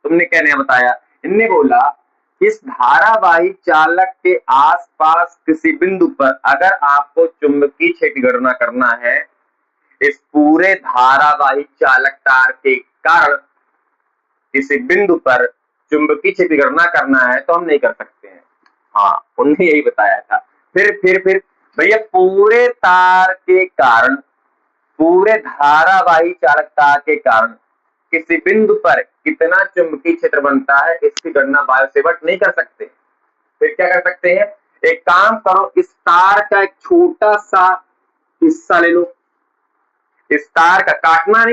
तुमने क्या नहीं बताया। इनने बोला इस धारावाही चालक के आसपास किसी बिंदु पर अगर आपको चुंबकीय क्षेत्र की गणना करना है, इस पूरे धारावाही चालक तार के कारण किसी बिंदु पर चुंबकीय क्षेत्र की गणना करना है तो हम नहीं कर सकते हैं। हाँ उन्होंने यही बताया था। फिर भैया पूरे तार के कारण, पूरे धारावाही चालक तार के कारण किसी बिंदु पर कितना चुंबकीय क्षेत्र बनता है, इसकी गणना बायो-सेवर्ट नहीं कर सकते। फिर क्या कर सकते हैं? एक काम करो, इस तार का एक छोटा सा हिस्सा ले लो। इस तार का काटना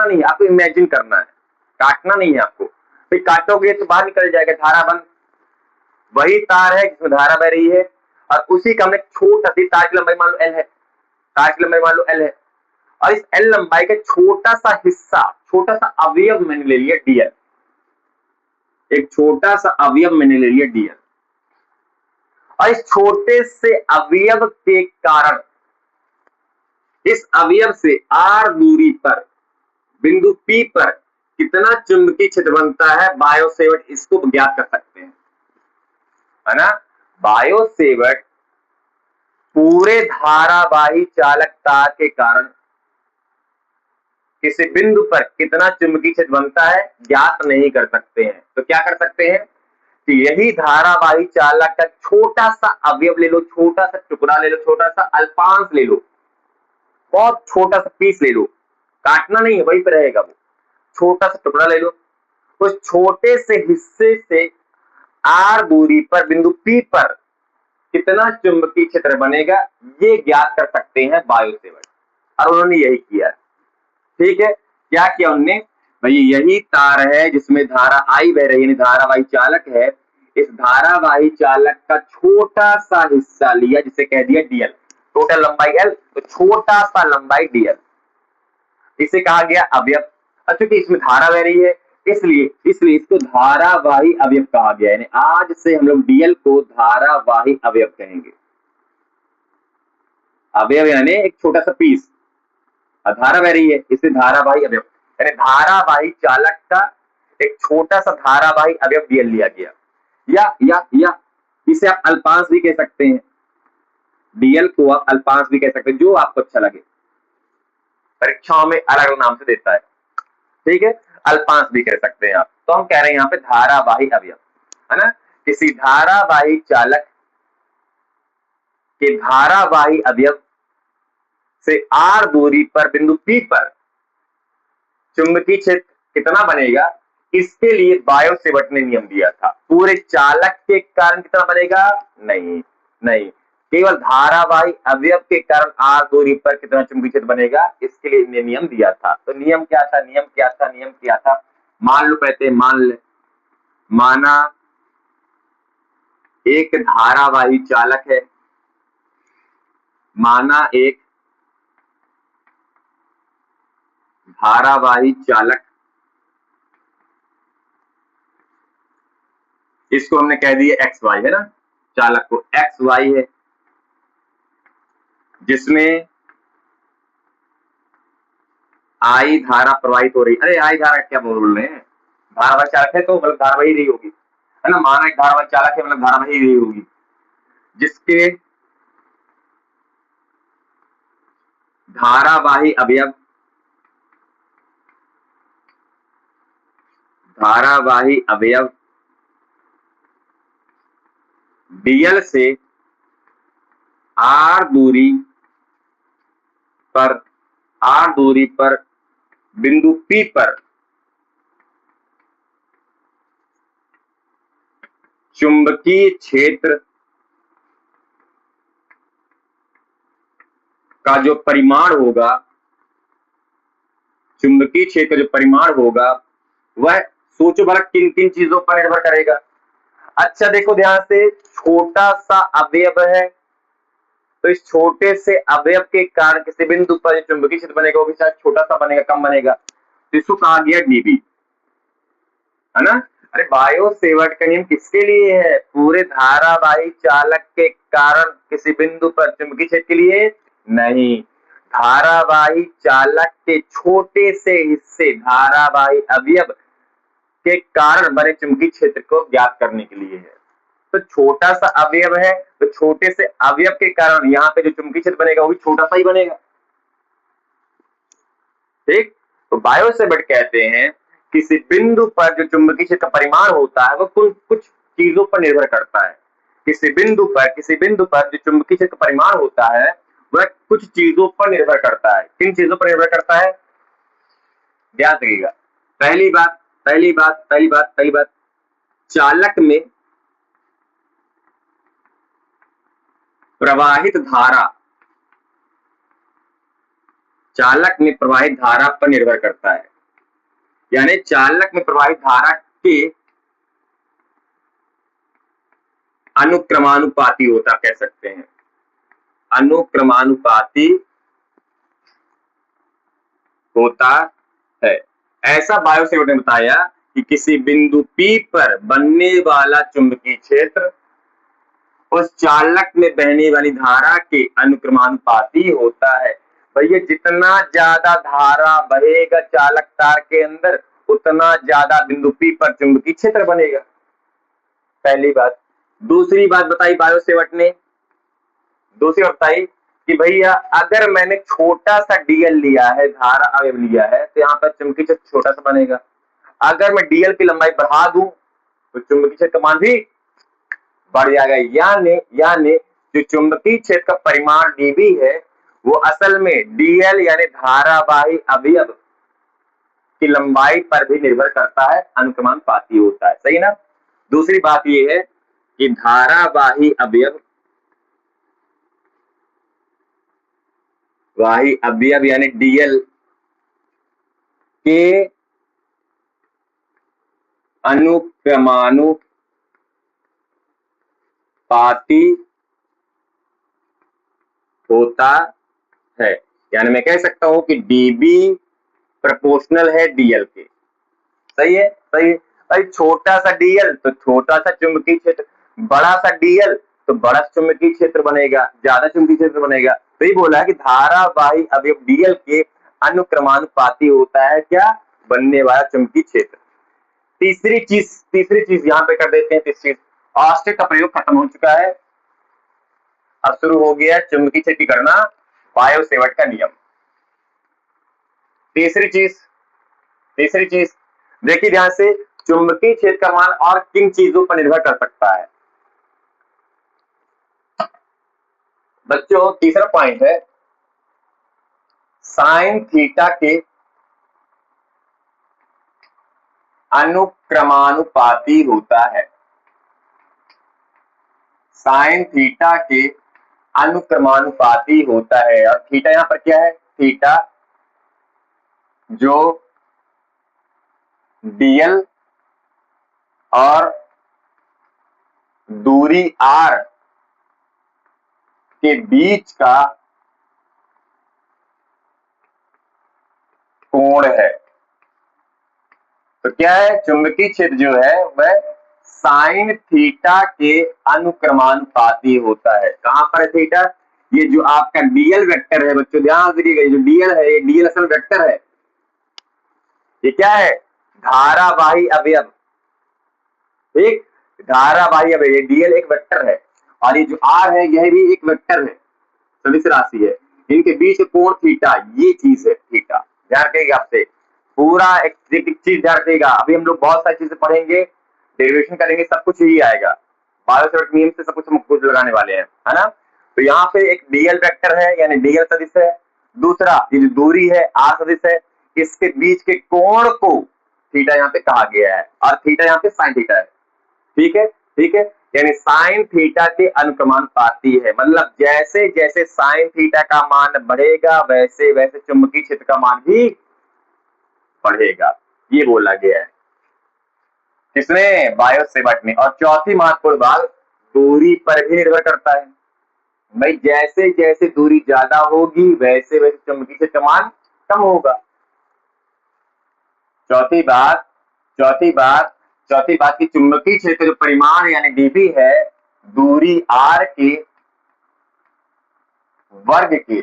नहीं, आपको इमेजिन करना है, काटना नहीं है आपको। फिर काटोगे तो बाहर निकल जाएगा धारा बंद। वही तार है जिसमें धारा बह रही है और उसी का हमने छोटा सी, तार की लंबाई मान लो L है, तार की लंबाई मान लो L है, और इस L लंबाई का छोटा सा हिस्सा, छोटा सा अवयव मैंने ले लिया DL। एक छोटा सा अवयव मैंने ले लिया DL, और इस छोटे से अवयव के कारण इस अवयव से R दूरी पर बिंदु P पर कितना चुंबकीय क्षेत्र बनता है, बायो-सेवर्ट इसको ज्ञात कर सकते हैं, है ना। बायो-सेवर्ट पूरे धारावाही चालक तार के कारण किसी बिंदु पर कितना चुंबकीय क्षेत्र बनता है ज्ञात नहीं कर सकते हैं। तो क्या कर सकते हैं कि यही धारावाही चालक का छोटा सा अवयव ले लो, छोटा सा टुकड़ा ले लो, छोटा सा अल्पांश ले लो, बहुत छोटा सा पीस ले लो, काटना नहीं है, वहीं पर रहेगा वो। छोटा सा टुकड़ा ले लो, उस छोटे से हिस्से से R दूरी पर बिंदु P पर कितना चुंबकीय क्षेत्र बनेगा ये ज्ञात कर सकते हैं बायो-सेवर्ट, और उन्होंने यही किया। ठीक है, क्या किया उन्होंने? भाई यही तार है जिसमें धारा I बह रही है, धारावाही चालक है। इस धारावाही चालक का छोटा सा हिस्सा लिया जिसे कह दिया DL, टोटल लंबाई L, तो छोटा सा लंबाई DL, इसे कहा गया अवयव। क्योंकि इसमें धारा बह रही है इसलिए इसको धारावाही अवयव कहा गया है। आज से हम लोग DL को धारावाही अवयव कहेंगे। अवयव यानी एक छोटा सा पीस, धारा बह रही है इसे धारावाही अवयव, यानी धारावाही चालक का एक छोटा सा धारावाही अवयव DL लिया गया। या इसे आप अल्पांश भी कह सकते हैं, DL को आप अल्पांश भी कह सकते हैं, जो आपको अच्छा लगे। परीक्षाओं में अलग अलग नाम से देता है, ठीक है, अल्पांश भी कह सकते हैं आप। तो हम कह रहे हैं यहाँ पे धारावाही अवयव, है ना। किसी धारावाही चालक के धारावाही अवयव से R दूरी पर बिंदु P पर चुंबकीय क्षेत्र कितना बनेगा, इसके लिए बायो-सेवर्ट ने नियम दिया था। पूरे चालक के कारण कितना बनेगा, नहीं, केवल धारावाही अवयव के कारण R दूरी पर कितना चुंबकीय क्षेत्र बनेगा, इसके लिए नियम दिया था। तो नियम क्या था? मान लो, कहते हैं मान ले माना एक धारावाही चालक है, माना एक धारावाही चालक, इसको हमने कह दिया एक्स वाई, है ना, चालक को एक्स वाई है, जिसमें आई धारा प्रवाहित हो रही। अरे आई धारा क्या बोल रहे हैं, धारावाही चालक है तो मतलब धारावाही रही होगी, है ना, माना एक धारावाही चालक है मतलब धारावाही रही होगी, जिसके धारावाही अवयव, धारावाही अवयव डीएल से आर दूरी पर बिंदु पी पर चुंबकीय क्षेत्र का जो परिमाण होगा, चुंबकीय क्षेत्र का जो परिमाण होगा वह सोचो भला किन किन चीजों पर निर्भर करेगा। अच्छा देखो ध्यान से, छोटा सा अवयव है तो इस छोटे से अवयव के कारण किसी बिंदु पर जो चुंबकीय क्षेत्र बनेगा वो भी शायद छोटा सा बनेगा, कम बनेगा, तो इसको कहा गया डीबी, है ना। अरे बायो सेवर्ट का नियम किसके लिए है, पूरे धारावाही चालक के कारण किसी बिंदु पर चुंबकीय क्षेत्र के लिए नहीं, धारावाही चालक के छोटे से हिस्से धारावाही अवयव के कारण बने चुंबकीय क्षेत्र को ज्ञात करने के लिए है। तो छोटा सा अवयव है तो छोटे से अवयव के कारण यहाँ पे जो चुंबकीय क्षेत्र बनेगा वो भी छोटा सा ही बनेगा, ठीक। तो बायो सेवर्ट कहते हैं किसी बिंदु पर जो चुंबकीय क्षेत्र का परिमाण होता है वो कुछ चीजों पर निर्भर करता है, किसी बिंदु पर जो चुंबकीय क्षेत्र का परिमाण होता है वह कुछ चीजों पर निर्भर करता है। किन चीजों पर निर्भर करता है, ध्यान रखिएगा। पहली बात, चालक में प्रवाहित धारा, चालक में प्रवाहित धारा पर निर्भर करता है, यानी चालक में प्रवाहित धारा के अनुक्रमानुपाती होता, कह सकते हैं अनुक्रमानुपाती होता है। ऐसा बायो सेवर्ट ने बताया कि किसी बिंदु P पर बनने वाला चुंबकीय क्षेत्र उस चालक में बहने वाली धारा के अनुक्रमानुपाती होता है। भैया जितना ज्यादा धारा बहेगा चालक तार के अंदर उतना ज्यादा बिंदु P पर चुंबकीय क्षेत्र बनेगा, पहली बात। दूसरी बात बताई बायो सेवर्ट ने, दूसरी बात बताई कि भैया अगर मैंने छोटा सा डीएल लिया है, धारा अवयव लिया है, तो यहाँ पर चुंबकीय क्षेत्र छोटा सा बनेगा। अगर मैं डीएल की लंबाई बढ़ा दूं तो चुंबकीय क्षेत्र का मान भी बढ़ जाएगा, यानी जो चुंबकीय क्षेत्र का परिमाण डीबी है वो असल में डीएल यानी धारावाही अवयव की लंबाई पर भी निर्भर करता है, अनुक्रमानुपाती होता है, सही ना। दूसरी बात ये है कि धारावाही अवयव यानी डीएल के अनुक्रमानुपाती होता है, यानी मैं कह सकता हूं कि डीबी प्रोपोर्शनल है डीएल के, सही है, सही है। भाई छोटा सा डीएल तो छोटा सा चुंबकीय क्षेत्र, बड़ा सा डीएल तो बड़ा चुंबकीय क्षेत्र बनेगा, ज्यादा चुंबकीय क्षेत्र बनेगा। तो ये बोला कि धारावाही अवयव डीएल के अनुक्रमानुपाती होता है क्या, बनने वाला चुंबकीय क्षेत्र। तीसरी चीज यहाँ पे कर देते हैं, तीसरी चीज ऑस्टेट का प्रयोग खत्म हो चुका है, अब शुरू हो गया चुंबकीय क्षेत्र की गणना, बायो सेवर्ट का नियम। तीसरी चीज देखिए ध्यान से, चुंबकीय क्षेत्र का मान और किन चीजों पर निर्भर कर सकता है बच्चों। तीसरा पॉइंट है साइन थीटा के अनुक्रमानुपाती होता है, साइन थीटा के अनुक्रमानुपाती होता है। और थीटा यहां पर क्या है, थीटा जो डीएल और दूरी r के बीच का कोण है। तो क्या है, चुंबकीय क्षेत्र जो है वह साइन थीटा के अनुक्रमानुपाती होता है। कहां पर है थीटा? ये जो आपका डीएल वेक्टर है बच्चों, ध्यान दीजिएगा, जो डीएल है ये डीएल असल वेक्टर है। ये क्या है? धारावाही अवयव। ठीक, धारावाही अवयव, ये डीएल एक वेक्टर है और ये जो आर है यह भी एक वेक्टर है, सदिश राशि है। इनके बीच कोण थीटा, ये चीज है थीटा। ध्यान रखिएगा, आपसे पूरा एक चीज ध्यान रखिएगा। अभी हम लोग बहुत सारी चीजें पढ़ेंगे, डेरिवेशन करेंगे, सब कुछ यही आएगा। बायोसावर्ट नियम से सब कुछ हम कुछ लगाने वाले हैं, है ना। तो यहाँ पे एक डीएल वेक्टर है यानी डीएल सदिश है। दूसरा ये जो दूरी है आर सदिश है, इसके बीच के कोण को थीटा यहाँ पे कहा गया है और थीटा यहाँ पे साइन थीटा है। ठीक है, ठीक है, यानी साइन थीटा के अनुक्रमानुपाती है। मतलब जैसे जैसे साइन थीटा का मान बढ़ेगा वैसे वैसे चुंबकीय क्षेत्र का मान भी बढ़ेगा, ये बोला गया है किसने? बायो-सेवर्ट ने। और चौथी महत्वपूर्ण बात, दूरी पर भी निर्भर करता है। भाई जैसे जैसे दूरी ज्यादा होगी वैसे वैसे चुंबकीय क्षेत्र का मान कम होगा। चौथी बात, चौथी बात की चुंबकीय क्षेत्र जो परिमाण यानी डीबी है, दूरी आर के वर्ग के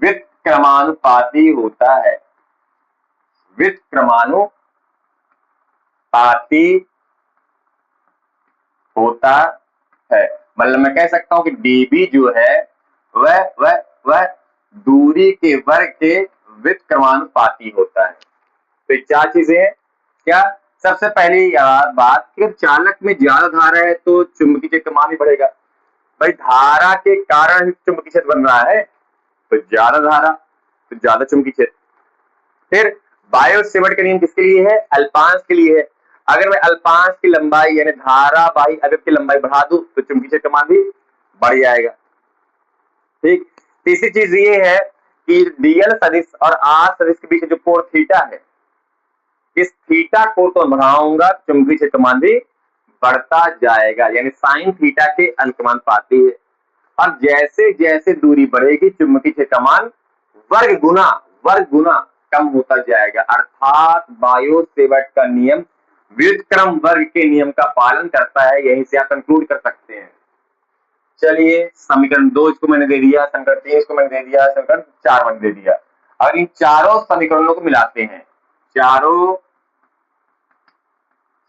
व्युत्क्रमानुपाती होता है। व्युत्क्रमानुपाती होता है, मतलब मैं कह सकता हूं कि डीबी जो है वह दूरी के वर्ग के व्युत्क्रमानुपाती होता है। तो चार चीजें हैं क्या? सबसे पहली बात कि चालक में ज्यादा धारा है तो चुंबकीय क्षेत्र का मान भी बढ़ेगा। भाई धारा के कारण ही चुंबकीय क्षेत्र बन रहा है, तो ज्यादा धारा तो ज्यादा चुंबकीय क्षेत्र। फिर बायो-सेवर्ट का नियम किसके लिए है? अल्पांश के लिए है। अगर मैं अल्पांश की लंबाई यानी धारावाही अवयव की लंबाई बढ़ा दूं तो चुंबकीय क्षेत्र का मान भी बढ़ जाएगा। ठीक, तीसरी चीज ये है कि डीएल सदिश और आर सदिश के बीच जो कोण थीटा है, इस थीटा को तो बढ़ाऊंगा चुंबकीय क्षेत्र मान भी बढ़ता जाएगा, यानी साइन थीटा के अनुक्रमानुपाती है। अब जैसे जैसे दूरी बढ़ेगी चुंबकीय क्षेत्र का मान वर्ग गुना कम होता जाएगा। अर्थात बायो-सेवर्ट का नियम व्युत्क्रम वर्ग के नियम का पालन करता है, यहीं से आप कंक्लूड कर सकते हैं। चलिए समीकरण 2 इसको मैंने दे दिया, समीकरण 3 इसको मैंने दे दिया, समीकरण 4 मैंने दे दिया। और इन चारों समीकरणों को मिलाते हैं, चारों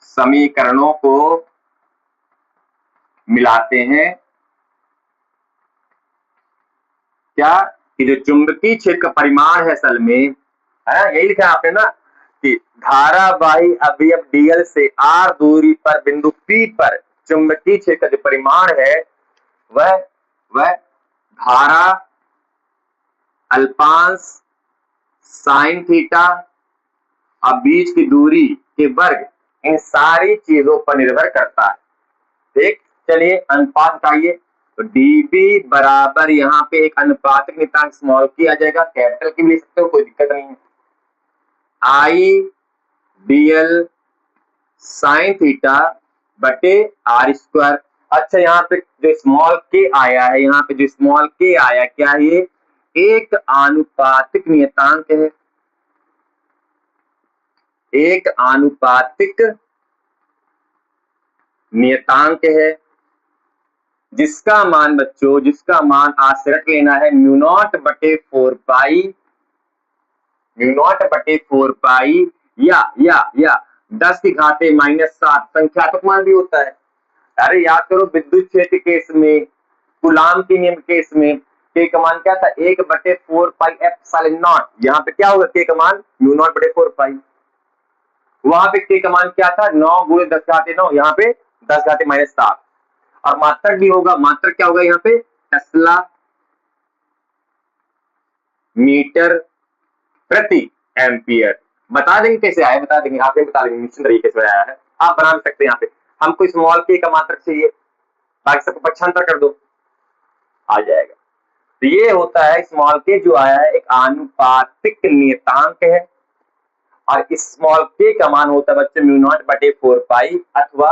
समीकरणों को मिलाते हैं क्या? कि जो चुंबकीय क्षेत्र का परिमाण है असल में, है ना, यही लिखा है आपने ना कि धारावाही अवयव डीएल से आर दूरी पर बिंदु पी पर चुंबकीय क्षेत्र का जो परिमाण है वह धारा अल्पांश साइन थीटा और बीच की दूरी के वर्ग, इन सारी चीजों पर निर्भर करता है। ठीक, चलिए अनुपात हटाइए, तो डीबी बराबर यहाँ पे एक अनुपातिक नियतांक स्मॉल की आ जाएगा, कैपिटल की भी लिख सकते हो, कोई दिक्कत नहीं है। आई डीएल साइन थीटा बटे आर स्क्वायर। अच्छा यहाँ पे जो स्मॉल के आया है, यहाँ पे जो स्मॉल के आया क्या है? ये एक आनुपातिक नियतांक है, एक आनुपातिक नियतांक है जिसका मान बच्चों, जिसका मान आज रख लेना है म्यू नॉट बटे 4 पाई, म्यू नॉट बटे 4 पाई या 10 की घाते -7 संख्यात्मक मान भी होता है। अरे याद करो विद्युत क्षेत्र केस में, कूलाम के नियम केस में के का मान क्या था? 1 बटे 4 पाई एप्सिलॉन नॉट। यहाँ पे क्या होगा? के का मान म्यू नॉट बटे 4 पाई। वहां पे के का मान क्या था? 9 गुणे 10 घाते 9, यहाँ पे 10 घाते -7। और मात्रक भी होगा, मात्रक क्या होगा यहाँ पे? टेस्ला मीटर प्रति एम्पियर। बता देंगे कैसे आया, बता देंगे, आपने बता देंगे निश्चित तरीके से आया है, आप बना सकते हैं। यहाँ पे हमको स्मॉल के का मात्रक चाहिए, बाकी सबको पक्षांतर कर दो, आ जाएगा। तो ये होता है स्मॉल के जो आया है एक आनुपातिक नियतांक है और स्मॉल के का मान होता है बच्चों म्यू नॉट बटे 4 पाई अथवा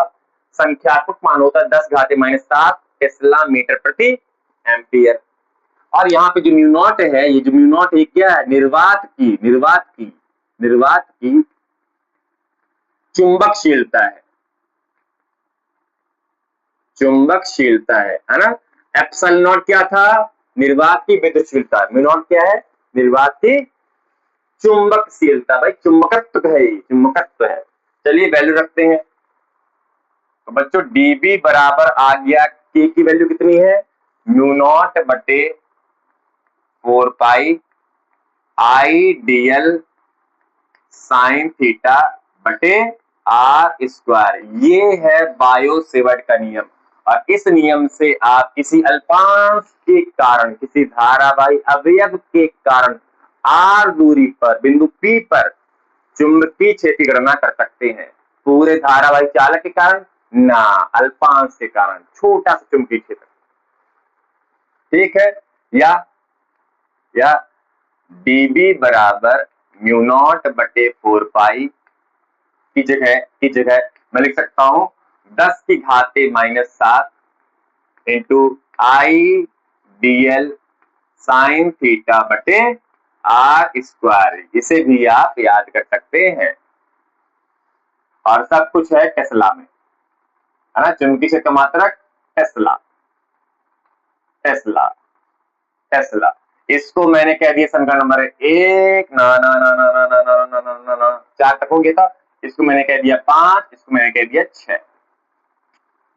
संख्यात्मक मान होता है 10⁻⁷ टेस्ला मीटर प्रति एम्पियर। और यहाँ पे जो म्यू नॉट है, ये जो म्यू नॉट है क्या है, निर्वात की चुंबकशीलता है ना। एप्सिलॉन नॉट क्या था, निर्वात की विद्युतशीलता। म्यू नॉट क्या है, निर्वात की चुंबकशीलता। भाई चुंबकत्व है, चुंबकत्व है। चलिए वैल्यू रखते हैं। तो बच्चों डीबी बराबर आ गया, के की वैल्यू कितनी है, म्यू नॉट बटे 4 पाई आई डीएल साइन थीटा बटे आर स्क्वायर। ये है बायो सेवर्ट का नियम। और इस नियम से आप किसी अल्पांश के कारण, किसी धारावाही अवयव के कारण आर दूरी पर बिंदु पी पर चुंबकीय क्षेत्र की गणना कर सकते हैं। पूरे धारावाही चालक के कारण ना, अल्पांश के कारण छोटा सा चुंबकीय क्षेत्र। ठीक है, या डीबी बराबर म्यू नॉट बटे 4 पाई की जगह मैं लिख सकता हूं 10⁻⁷ इंटू आई डीएल साइन थीटा बटे आर स्क्वायर। इसे भी आप याद कर सकते हैं। और सब कुछ है टेस्ला में, है ना। चुंबकीय क्षेत्र का मात्रक टेस्ला। इसको मैंने कह दिया समीकरण नंबर 1, ना ना ना ना ना ना ना ना ना ना 4 तक हो गया था। इसको मैंने कह दिया 5, इसको मैंने कह दिया 6।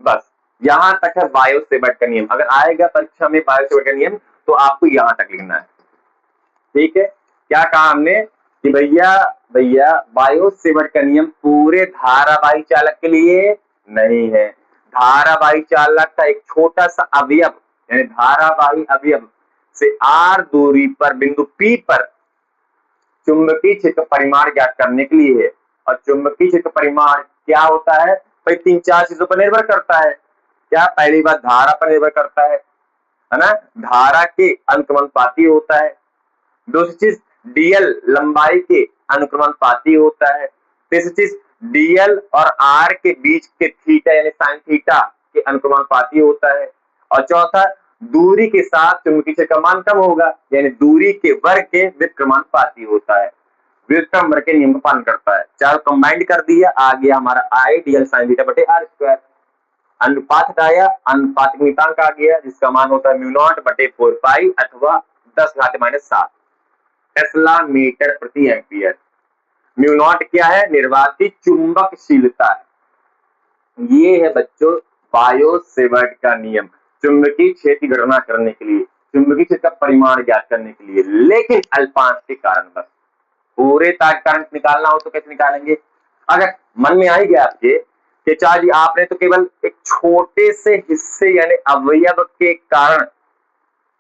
बस यहां तक है बायो सेवर्ट का नियम। अगर आएगा परीक्षा में बायो सेवर्ट का नियम तो आपको यहां तक लिखना है। ठीक है, क्या कहा हमने कि भैया बायो सेवर्ट का नियम पूरे धारावाही चालक के लिए नहीं है। धारावाही चालक का एक छोटा सा अवयव, यानी धारावाही अवयव से आर दूरी पर बिंदु पी पर चुंबकीय क्षेत्र परिमाण ज्ञात करने के लिए है। और चुंबकीय क्षेत्र परिमाण क्या होता है भाई, 3-4 चीजों पर निर्भर करता है। क्या, पहली बात धारा पर निर्भर करता है ना, धारा के अनुक्रमानुपाती होता है। दूसरी चीज डीएल लंबाई के अनुक्रमानुपाती होता है। तीसरी चीज डीएल और आर के बीच के थीटा यानी साइन थीटा के अनुक्रमानुपाती होता है। और चौथा, दूरी के साथ चुंबकीय क्षेत्र का मान कम होगा, यानी दूरी के वर्ग के व्युत्क्रमानुपाती होता है। व्युत्क्रम वर्ग के नियम का पालन करता है। चारों कंबाइंड कर दिया, आ गया हमारा आई डीएल साइन थीटा बटे आर स्क्वायर। अनुपात हटाया, अनुपातिक नियतांक आ गया जिसका मान होता है म्यू नॉट बटे 4 पाई अथवा 10⁻⁷ टेस्ला मीटर प्रति एम्पियर। म्यू नॉट क्या है, निर्वात की चुंबकशीलता है। ये है बच्चों बायो सेवर्ट का नियम, चुंबकीय क्षेत्र की गणना करने के लिए, चुंबकीय क्षेत्र का परिमाण ज्ञात करने के लिए, लेकिन अल्पांश के कारण। बस पूरे तार करंट निकालना हो तो कैसे निकालेंगे। अगर मन में आ ही गया आपके कि चाचा जी आपने तो केवल एक छोटे से हिस्से यानी अवयव के कारण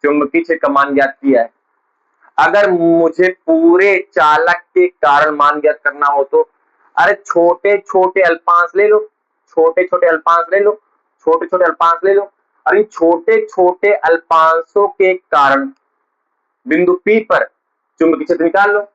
चुंबकीय क्षेत्र का मान ज्ञात किया है, अगर मुझे पूरे चालक के कारण मान ज्ञात करना हो तो अरे छोटे छोटे अल्पांश ले लो, छोटे छोटे अल्पांश ले लो, छोटे छोटे अल्पांश ले लो। और इन छोटे छोटे अल्पांशों के कारण बिंदु पी पर चुंबकीय क्षेत्र निकाल लो।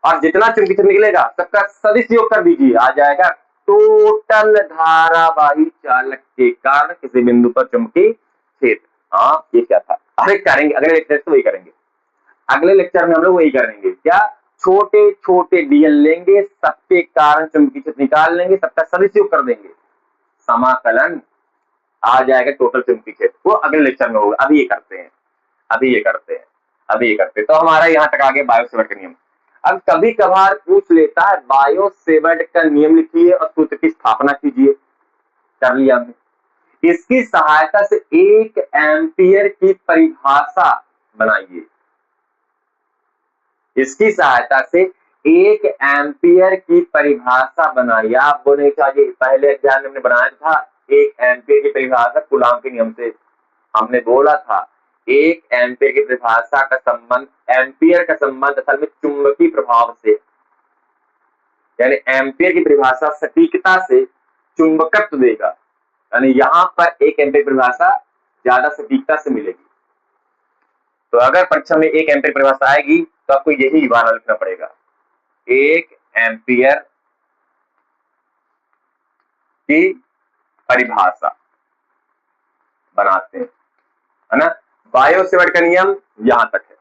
और जितना चुंबकीय क्षेत्र निकलेगा सबका सदिश योग कर दीजिए, आ जाएगा टोटल धारावाही चालक के कारण किसी बिंदु पर चुंबकीय क्षेत्र। हाँ ये क्या था, अरे करेंगे अगले लेक्चर से वही करेंगे। अगले लेक्चर में हम लोग वही करेंगे, क्या, छोटे छोटे डीएल लेंगे, सबके कारण चुंबकीय क्षेत्र निकाल लेंगे, सबका सदिश योग कर देंगे, समाकलन आ जाएगा टोटल चुंबकीय क्षेत्र। वो अगले लेक्चर में होगा। अभी ये करते हैं। तो हमारा यहाँ तक आ गया बायो सेवर्ट का नियम। अब कभी कभार पूछ लेता है बायो सेवर्ट का नियम लिखिए और सूत्र की स्थापना कीजिए। कर लिया हमने। इसकी सहायता से 1 एम्पियर की परिभाषा बनाइए। इसकी सहायता से 1 एम्पियर की परिभाषा बनाइए। आप बोले चाहिए पहले अध्याय में हमने बनाया था 1 एम्पियर की परिभाषा कूलॉम के नियम से। हमने बोला था 1 एम्पियर की परिभाषा का संबंध, एम्पियर का संबंध असल में चुंबकीय प्रभाव से, यानी एम्पियर की परिभाषा सटीकता से चुंबकत्व देगा। यानी यहां पर 1 एम्पियर परिभाषा ज्यादा सटीकता से मिलेगी। तो अगर परीक्षा में 1 एम्पियर परिभाषा आएगी तो आपको यही वाला लिखना पड़ेगा। 1 एम्पियर की परिभाषा बनाते हैं, है ना। बायो सेवर्ट का नियम यहां तक है।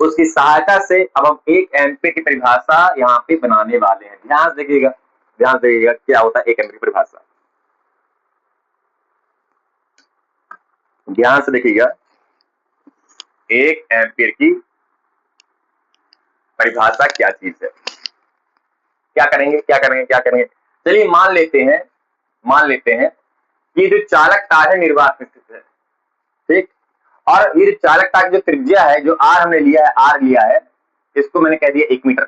उसकी सहायता से अब हम 1 एम्पियर की परिभाषा यहाँ पे बनाने वाले हैं। ध्यान से देखिएगा, ध्यान से देखिएगा क्या होता है 1 एम्पियर की परिभाषा। ध्यान से देखिएगा 1 एम्पियर की परिभाषा क्या चीज है। क्या करेंगे, क्या करेंगे, क्या करेंगे। चलिए मान लेते हैं कि जो चालक तार है निर्वात में स्थित है, ठीक। और ये जो चालक तार की जो त्रिज्या है, जो आर हमने लिया है, आर लिया है, इसको मैंने कह दिया 1 मीटर।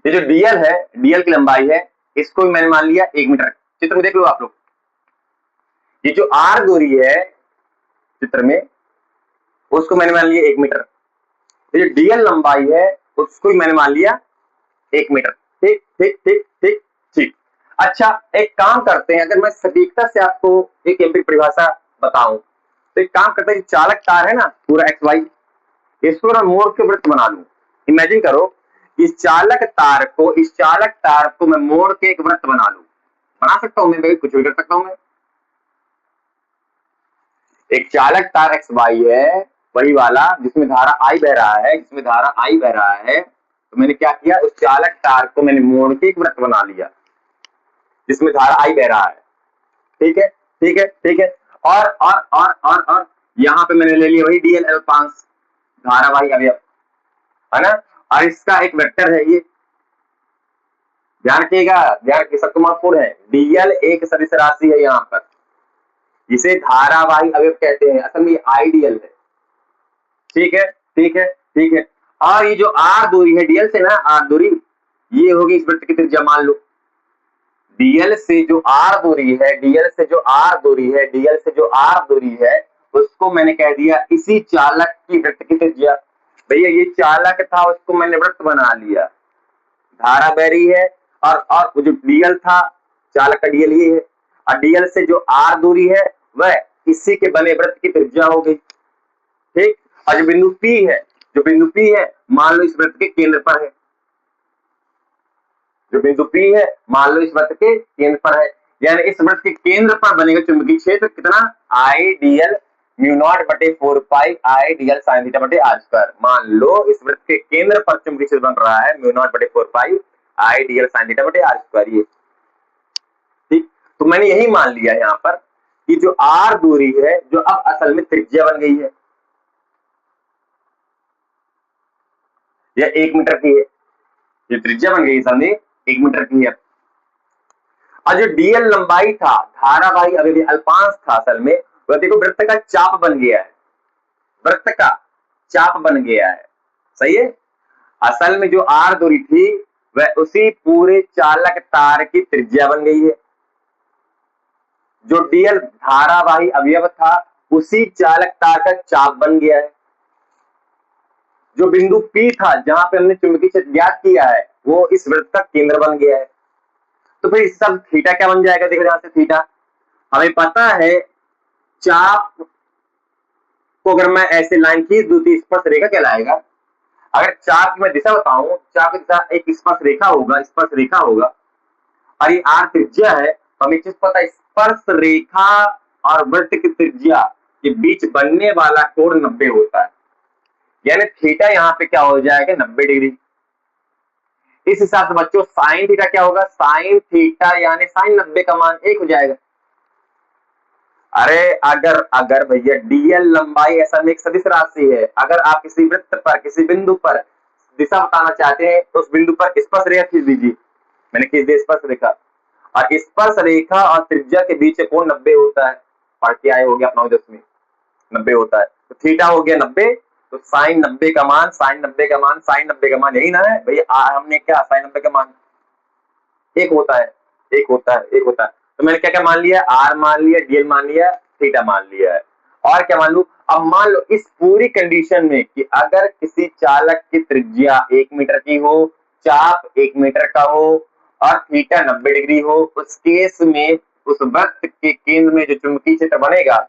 ये जो डीएल है, डीएल की लंबाई है, इसको भी मैंने मान लिया 1 मीटर। चित्र में देख लो आप लोग, ये जो आर दूरी है चित्र में, उसको मैंने मान लिया 1 मीटर। ये जो डीएल लंबाई है, उसको भी मैंने मान लिया 1 मीटर। ठीक ठीक ठीक ठीक ठीक। अच्छा, एक काम करते हैं, अगर मैं सटीकता से आपको 1 एम्पियर परिभाषा बताऊं तो एक काम करते हैं, चालक तार है ना पूरा एक्स वाई, इसको मैं मोड़ के वृत्त बना लूं। इमेजिन करो इस चालक तार को मैं मोड़ के एक वृत्त बना लूं। बना सकता हूं मैं, कुछ भी कर सकता हूं मैं। एक चालक तार एक्स वाई है, वही वाला जिसमें धारा आई बह रहा है, तो मैंने क्या किया, उस चालक तार को मैंने मोड़ के एक वृत्त बना लिया जिसमें धारा आई बह रहा है। ठीक है, ठीक है, ठीक है। और यहां पे मैंने ले लिया वही डीएल अल्पांश, धारावाही अवयव, है ना। और इसका एक वेक्टर है ये, ध्यान रखिएगा, ध्यान रखिए, सबको महत्वपूर्ण है। डीएल एक सदिश राशि है, यहाँ पर इसे धारावाही अवयव कहते हैं, असल में ये आइडियल है। ठीक है, ठीक है, ठीक है। और ये जो आर दूरी है डीएल से ना, आर दूरी, ये होगी इस वृत्त की त्रिज्या। मान लो डीएल से जो आर दूरी है, उसको मैंने कह दिया इसी चालक की वृत्त की त्रिज्या। भैया ये चालक था, उसको मैंने वृत्त बना लिया, धारा बह रही है, और जो डीएल था, चालक का डीएल ये है, और डीएल से जो आर दूरी है वह इसी के बने वृत्त की त्रिज्या हो गई। ठीक। और जो बिंदु P है, मान लो इस वृत्त के केंद्र पर है, जो बिंदु P है मान लो इस वृत्त के केंद्र पर है, यानी इस वृत्त के केंद्र पर बनेगा चुंबकीय क्षेत्र कितना, आई डीएल म्यू नॉट बटे 4 पाई आई डीएल साइन थीटा बटे आर स्क्वायर। मान लो इस वृत्त के केंद्र पर चुंबकीय क्षेत्र बन रहा है म्यू नॉट बटे 4 पाई आई डीएल साइन थीटा बटे आर स्क्वायर। ये ठीक, तो मैंने यही मान लिया यहाँ पर कि जो आर दूरी है, जो अब असल में त्रिज्या बन गई है, यह 1 मीटर की है, ये त्रिज्या बन गई, समझे, 1 मीटर की है। और जो डीएल लंबाई था, धारावाही अवयव अल्पांश था, असल में वह देखो वृत्त का चाप बन गया है, वृत्त का चाप बन गया है, सही है। असल में जो आर दूरी थी वह उसी पूरे चालक तार की त्रिज्या बन गई है। जो डीएल धारावाही अवयव था उसी चालक तार का चाप बन गया है। जो बिंदु P था जहां पे हमने चुंबकीय क्षेत्र ज्ञात किया है, वो इस वृत्त का केंद्र बन गया है। तो फिर सब थीटा क्या बन जाएगा, देखो यहां से थीटा हमें पता है, चाप को अगर मैं ऐसे लाइन खींच दूं तो स्पर्श रेखा कहलाएगा। अगर चाप की मैं दिशा बताऊं, चाप की दिशा एक स्पर्श रेखा होगा, और ये आर त्रिज्या है, तो हमें चीज पता है, स्पर्श रेखा और वृत्त की त्रिज्या के बीच बनने वाला कोण 90 होता है, यानी थीटा यहाँ पे क्या हो जाएगा, 90 डिग्री। इस हिसाब से बच्चों साइन थीटा क्या होगा, साइन थीटा यानी साइन 90 का मान 1 हो जाएगा। अरे अगर भैया डीएल लंबाई ऐसा में एक सदिश राशि है, अगर आप किसी वृत्त पर, किसी बिंदु पर दिशा बताना चाहते हैं तो उस बिंदु पर स्पर्श रेखा खींच दीजिए। मैंने खींच दिया स्पर्श रेखा, और स्पर्श रेखा और त्रिज्या के बीच कोण 90 होता है। पढ़ के आए हो गया अपना 10वीं, 90 होता है, तो थीटा हो गया 90, तो साइन 90 का मान, यही ना है भैया, हमने क्या साइन 90 का मान 1 होता है, 1 होता है। तो मैंने क्या क्या मान लिया, आर मान लिया, डीएल मान लिया, थीटा मान लिया है। और क्या मान लू, अब मान लो इस पूरी कंडीशन में कि अगर किसी चालक की त्रिज्या 1 मीटर की हो, चाप 1 मीटर का हो, और थीटा 90 डिग्री हो, उस केस में उस वृत्त के केंद्र में जो चुंबकीय क्षेत्र बनेगा,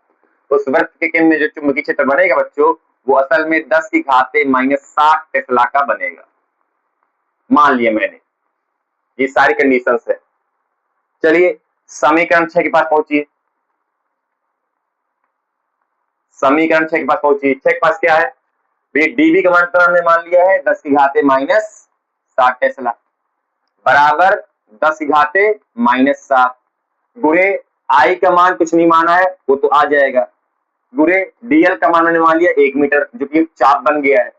बच्चों, वो असल में 10 की घाते -60 टेस्ला का बनेगा। मान लिया मैंने, ये सारी कंडीशंस है। चलिए समीकरण 6 के पास पहुंचिए। समीकरण 6 के पास पहुंचिए। 6 के पास क्या है, डीबी का मान तो हमने मान लिया है 10 की घाते -60 टेस्ला बराबर 10 की घाते -7 गुणे आई का मान कुछ नहीं माना है, वो तो आ जाएगा, गुणे डीएल का मान मैंने मान लिया 1 मीटर, जो कि चाप बन गया है।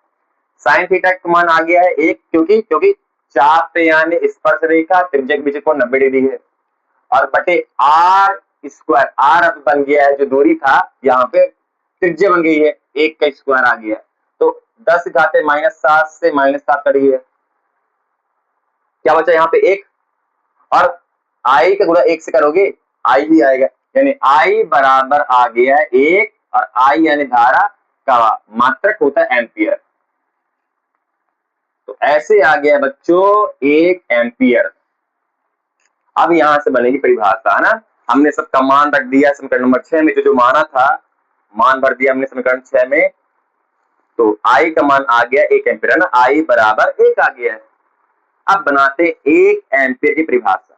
साइन थीटा का मान आ गया है 1, क्योंकि चाप पे यानी स्पर्श रेखा त्रिज्या के बीच को 90 डिग्री है, और बटे आर स्क्वायर, आर अब बन गया है जो दूरी था, यहाँ पे त्रिज्या बन गई है, 1 का स्क्वायर आ गया। तो 10 घाते -7 से -7 कट गया, क्या बचा यहाँ पे 1, और आई का गुणा 1 से करोगे आई भी आएगा, यानी आई बराबर आ गया है 1, और आई यानी धारा का मात्रक होता है एम्पियर। तो ऐसे आ गया बच्चों 1 एम्पियर। अब यहां से बनेगी परिभाषा, है ना। हमने सबका मान रख दिया समीकरण नंबर 6 में, जो माना था मान भर दिया हमने समीकरण 6 में। तो आई का मान आ गया 1 एम्पियर, है ना, आई बराबर 1 आ गया है। अब बनाते हैं 1 एम्पियर की परिभाषा।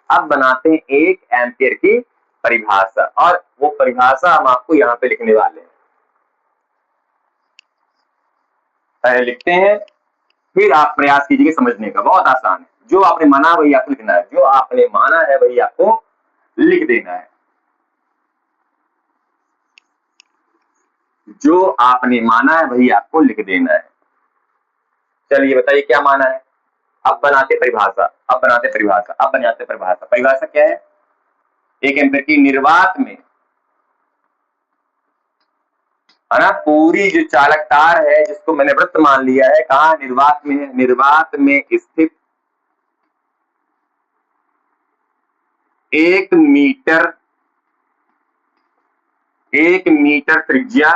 अब बनाते हैं 1 एम्पियर की परिभाषा, और वो परिभाषा हम आपको यहाँ पे लिखने वाले हैं। पहले लिखते हैं, फिर आप प्रयास कीजिए समझने का, बहुत आसान है। जो आपने माना वही आपको लिखना है, जो आपने माना है वही आपको लिख देना है। जो आपने माना है वही आपको लिख देना है। चलिए बताइए क्या माना है। अब बनाते परिभाषा, अब बनाते परिभाषा, अब बनाते परिभाषा। परिभाषा क्या है, 1 एम्पियर की निर्वात में, है ना, पूरी जो चालक तार है जिसको मैंने वृत्त मान लिया है, कहा निर्वात में है, निर्वात में स्थित 1 मीटर, 1 मीटर त्रिज्या,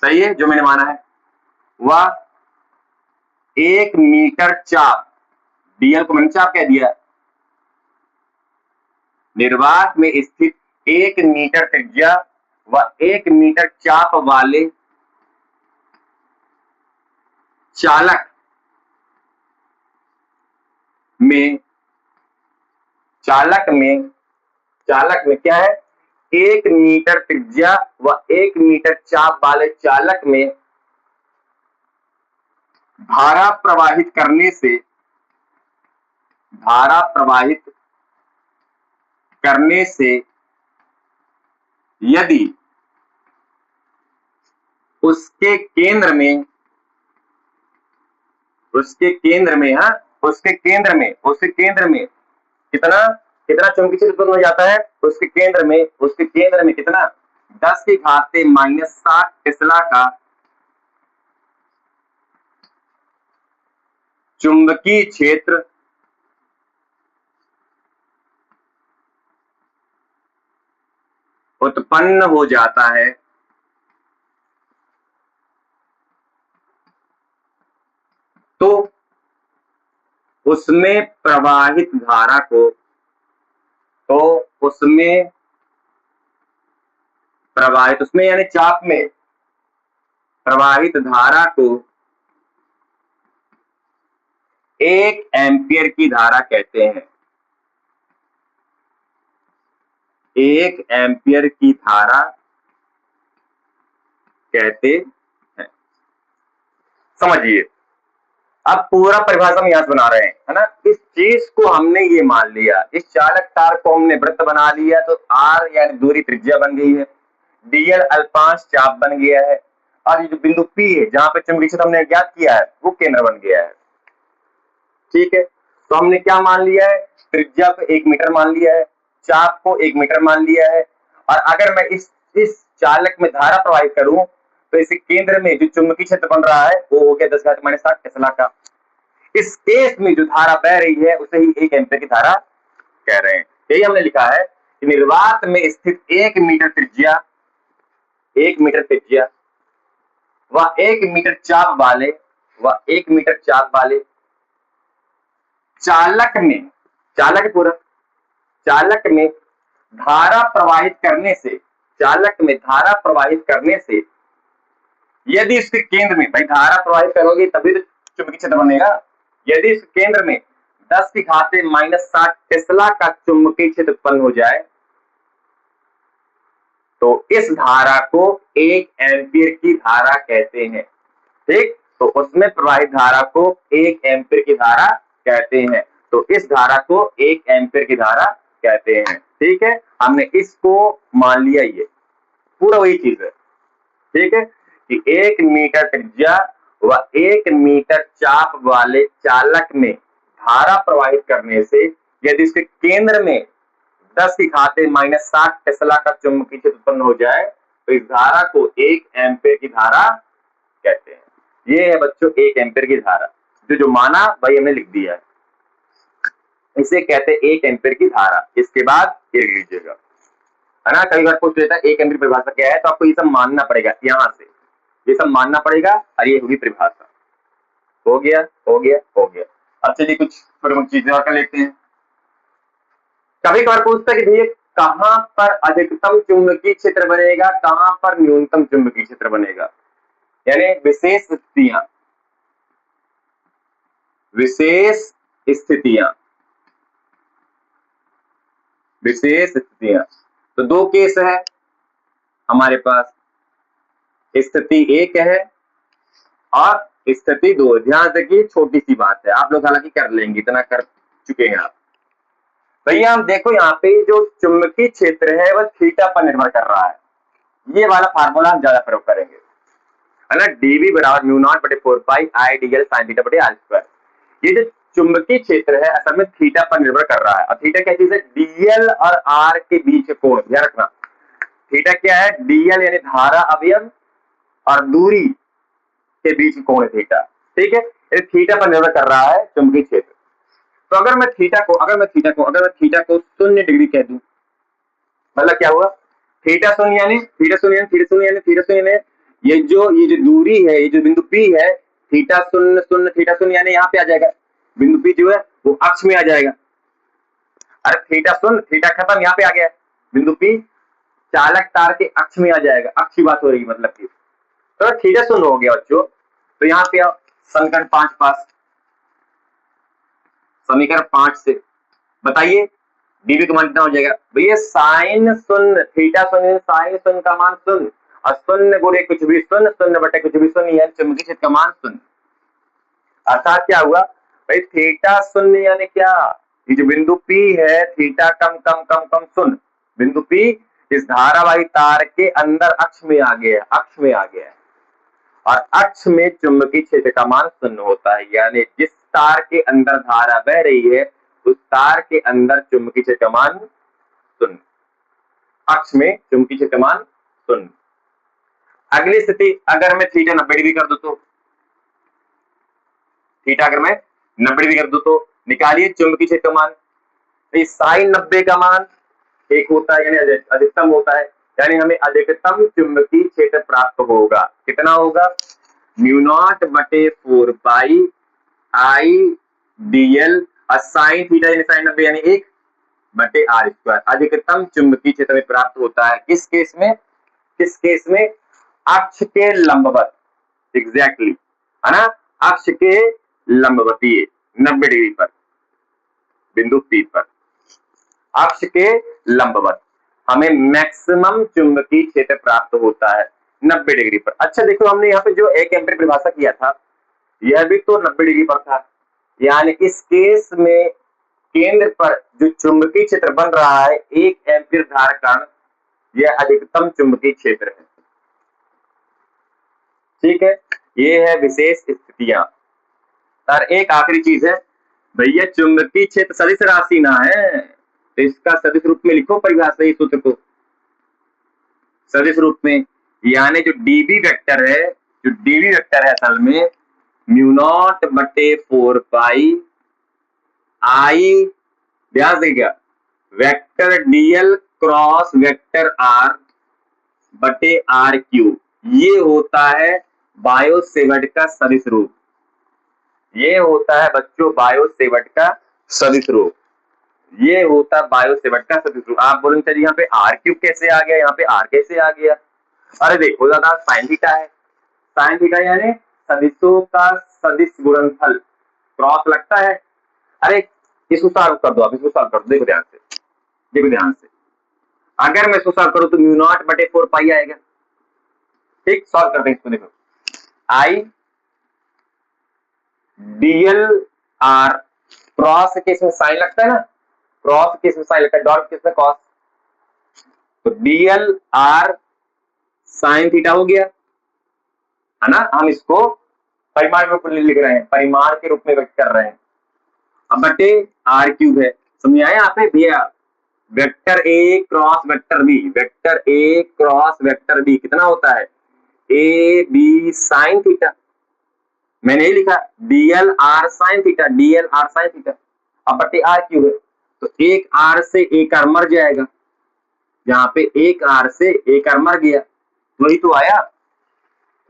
सही है जो मैंने माना है, वह 1 मीटर चाप, डीएल को मैंने चाप कह दिया, निर्वात में स्थित 1 मीटर त्रिज्या व 1 मीटर चाप वाले चालक में, चालक में क्या है, 1 मीटर त्रिज्या व 1 मीटर चाप वाले चालक में धारा प्रवाहित करने से, धारा प्रवाहित करने से यदि उसके केंद्र में, उसके केंद्र में, हाँ, उसके केंद्र में, उसके केंद्र में कितना कितना चुंबकीय क्षेत्र उत्पन्न हो जाता है, उसके केंद्र में, उसके केंद्र में कितना, 10 की घाते -60 टेस्ला का चुंबकीय क्षेत्र उत्पन्न हो जाता है, तो उसमें प्रवाहित धारा को, तो उसमें प्रवाहित, उसमें यानी चाप में प्रवाहित धारा को 1 एम्पियर की धारा कहते हैं। 1 एम्पियर की धारा कहते हैं। समझिए, अब पूरा परिभाषा हम यहां से बना रहे हैं, है ना। इस चीज को हमने ये मान लिया, इस चालक तार को हमने वृत्त बना लिया, तो आर यानी दूरी त्रिज्या बन गई है, डीएल अल्पांश चाप बन गया है, और ये जो बिंदु पी है जहां पे चुंबकीय क्षेत्र हमने ज्ञात किया है वो केंद्र बन गया है। ठीक है, तो हमने क्या मान लिया है, त्रिज्या को 1 मीटर मान लिया है, चाप को 1 मीटर मान लिया है, और अगर मैं इस चालक में धारा प्रवाहित करूं तो इस केंद्र में जो चुंबकीय क्षेत्र बन रहा है वो हो गया 10⁻⁷ टेस्ला का। इस केस में जो धारा बह रही है उसे ही 1 एम्पियर की धारा कह रहे हैं। यही हमने लिखा है कि निर्वात में स्थित 1 मीटर त्रिज्या, 1 मीटर त्रिज्या व 1 मीटर चाप वाले, व 1 मीटर चाप वाले चालक में, चालक पूरा, चालक में धारा प्रवाहित करने से, चालक में धारा प्रवाहित करने से यदि इसके केंद्र में, भाई धारा प्रवाहित करोगे तभी तो चुंबकीय क्षेत्र बनेगा। यदि इस केंद्र में 10 की घाते -60 टेस्ला का चुंबकीय क्षेत्र उत्पन्न हो जाए तो इस धारा को 1 एम्पीयर की धारा कहते हैं। ठीक, तो उसमें प्रवाहित धारा को 1 एम्पीयर की धारा कहते हैं। तो इस धारा को 1 एम्पीयर की धारा कहते हैं। ठीक है, हमने इसको मान लिया, ये पूरा वही चीज है। ठीक है, कि 1 मीटर त्रिज्या व 1 मीटर चाप वाले चालक में धारा प्रवाहित करने से यदि इसके केंद्र में 10 की घाते -60 टेस्ला का चुंबकीय क्षेत्र उत्पन्न हो जाए तो इस धारा को 1 एम्पीयर की धारा कहते हैं। ये है बच्चों 1 एम्पीयर की धारा, जो माना वही हमने लिख दिया है। इसे कहते हैं 1 एम्पीयर की धारा। इसके बाद ये लिख लीजिएगा, है ना। कई बार पूछ लेता है 1 एम्पीयर परिभाषा क्या है, तो आपको ये सब मानना पड़ेगा, यहां से ये सब मानना पड़ेगा और ये होगी परिभाषा। हो गया, हो गया, हो गया। अब चलिए कुछ प्रमुख चीजें और कर लेते हैं। कभी कभार पूछता है कि भैया कहां पर अधिकतम चुंबकीय क्षेत्र बनेगा, कहां पर न्यूनतम चुंबकीय क्षेत्र बनेगा, यानी विशेष स्थितियां, विशेष स्थितियां, विशेष स्थितियां। तो दो केस है हमारे पास, स्थिति 1 है और स्थिति 2। ध्यान रखिए, छोटी सी बात है, आप लोग हालांकि कर लेंगे, इतना कर चुके हैं आप। भैया हम देखो यहाँ पे जो चुंबकीय क्षेत्र है वह थीटा पर निर्भर कर रहा है। ये वाला फार्मूला हम ज्यादा प्रयोग करेंगे, है ना। dv बराबर म्यू0 बटे 4 पाई आई dl sin थीटा बटे r स्क्वायर। ये जो चुंबकीय क्षेत्र है असल में थीटा पर निर्भर कर रहा है। और थीटा क्या चीज है, dl और r के बीच कोण। ध्यान रखना, थीटा क्या है, dl यानी धारा अवयव और दूरी के बीच कोण है थीटा। ठीक है, ये थीटा पर निर्भर कर रहा है चुंबकीय क्षेत्र। तो अगर मैं थीटा को 0 डिग्री कह दूं, मतलब क्या हुआ, थीटा शून्य यानी ये जो दूरी है, ये जो बिंदु P है, थीटा शून्य यानी यहाँ पे आ जाएगा, बिंदु P जो है वो अक्ष में आ जाएगा। अरे थीटा शून्य, थीटा खत्म, यहाँ पे आ गया बिंदु P, चालक तार के अक्ष में आ जाएगा। अक्ष की बात हो रही मतलब की, तो थीटा शून्य हो गया बच्चों। तो यहाँ पे आओ समीकरण 5 पास, समीकरण 5 से बताइए dv का मान कितना हो जाएगा भैया, साइन शून्य, थीटा शून्य, साइन शून्य का मान शून्य और शून्य गुणे कुछ भी शून्य, शून्य बटे कुछ भी शून्य, यानी चुंबकीय क्षेत्र का मान शून्य। अर्थात क्या हुआ भाई, थीटा शून्य यानी क्या, ये जो बिंदु P है, थीटा कम कम कम कम शून्य, बिंदु P इस धारावाही तार के अंदर अक्ष में आ गया, अक्ष में आ गया, और अक्ष में चुंबकीय क्षेत्र का मान शून्य होता है। यानी जिस तार के अंदर धारा बह रही है उस तार के अंदर चुंबकीय क्षेत्र का मान शून्य, अक्ष में चुंबकीय क्षेत्र का मान शून्य। अगली स्थिति, अगर मैं थीटा 90 डिग्री कर दूं तो, थीटा अगर मैं 90 डिग्री कर दूं तो निकालिए चुंबकीय क्षेत्र का मान। साइन 90 का मान 1 होता है, यानी अधिकतम होता है, यानी हमें अधिकतम चुंबकीय क्षेत्र प्राप्त होगा। कितना होगा, म्यू0 बटे 4 पाई आई dl साइन थीटा यानी साइन 90 यानी 1 बटे r स्क्वायर। अधिकतम चुंबकीय क्षेत्र में प्राप्त होता है किस केस में, किस केस में, अक्ष के लंबवत, एग्जैक्टली, है ना, अक्ष के लंबवती 90 डिग्री पर, बिंदु P पर अक्ष के लंबवत हमें मैक्सिमम चुंबकीय क्षेत्र प्राप्त होता है 90 डिग्री पर। अच्छा देखो, हमने यहाँ पे जो 1 एम्पीयर परिभाषा किया था यह भी तो 90 डिग्री पर था, यानी इस केस में केंद्र पर जो चुंबकीय क्षेत्र बन रहा है 1 एम्पीयर धारा कारण, यह अधिकतम चुंबकीय क्षेत्र है। ठीक है, ये है विशेष स्थितियां। और एक आखिरी चीज है भैया, चुंबकीय क्षेत्र सदिश राशि ना है, तो इसका सदिश रूप में लिखो परिभाषा, इस सूत्र को सदिश रूप में, यानी जो dv वेक्टर है, जो dv वेक्टर है असल में म्यू0 बटे 4 पाई आई, ध्यान देगा, vector dl cross vector r बटे r क्यूब, ये होता है बायो सेवर्ट का सदिश रूप। ये होता है बच्चों बायो सेवर्ट का सदिश रूप, ये होता है बायो सेवर्ट का सदिश रूप। आप बोलेंगे यहाँ पे r क्यूब कैसे आ गया, यहाँ पे r कैसे आ गया, अरे देखो दादा साइन थीटा है, साइन थीटा यानी सदिशों का सदिश गुणनफल क्रॉस लगता है। अरे इसको सॉल्व कर दो, आप इसको सॉल्व कर दो, देखो ध्यान से, देखो ध्यान से। अगर मैं इसको सॉल्व करूं तो म्यू नॉट बटे 4 पाई आएगा। ठीक, सॉल्व करते हैं इसको। देखो आई डीएल आर, क्रॉस के इसमें साइन लगता है ना, क्रॉस के इसमें साइन लगता है, डॉट के इसमें कॉस, तो डीएल आर साइन थीटा हो गया, है ना। हम इसको परिमाण में रूप लिख रहे हैं, परिमाण के रूप में व्यक्त कर रहे हैं। अब बटे आर क्यूब है, समझ आया यहाँ पे भैया। Vector A cross vector B, vector A cross vector B कितना होता है, ए बी साइन थीटा। मैंने ही लिखा DL are sine theta, DL are sine theta. अब बटे आर क्यूब है, तो एक आर से एक आर मर जाएगा, यहाँ पे एक आर से एक आर मर गया, वही तो आया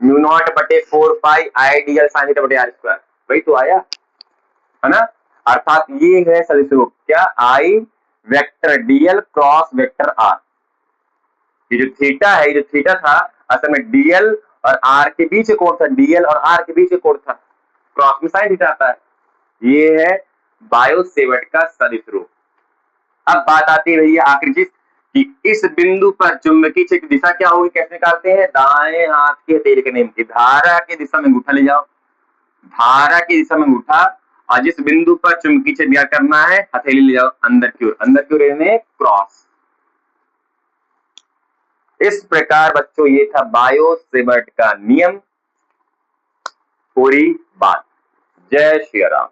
म्यू नॉट बटे 4 पाई आई डीएल साइन थीटा बटे आर स्क्वायर, वही तो आया, है ना। अर्थात ये है सदिश रूप क्या, I vector dl cross vector r. ये जो थीटा है, ये जो थीटा था असल में डीएल और आर के बीच एक कोण था, डीएल और आर के बीच एक कोण था, क्रॉस में साइन थीटा आता है। ये है बायो सेवर्ट का सदिश रूप। अब बात आती है भैया आखिरी चीज कि इस बिंदु पर चुंबकीय क्षेत्र दिशा क्या होगी, कैसे निकालते हैं, दाएं हाथ के हथेली के नियम की, धारा की दिशा में अंगूठा ले जाओ, धारा की दिशा में अंगूठा, और जिस बिंदु पर चुंबकीय क्षेत्र ज्ञात करना है हथेली ले जाओ अंदर की ओर, अंदर की ओर क्रॉस। इस प्रकार बच्चों ये था बायो सेवर्ट का नियम, पूरी बात। जय श्री राम।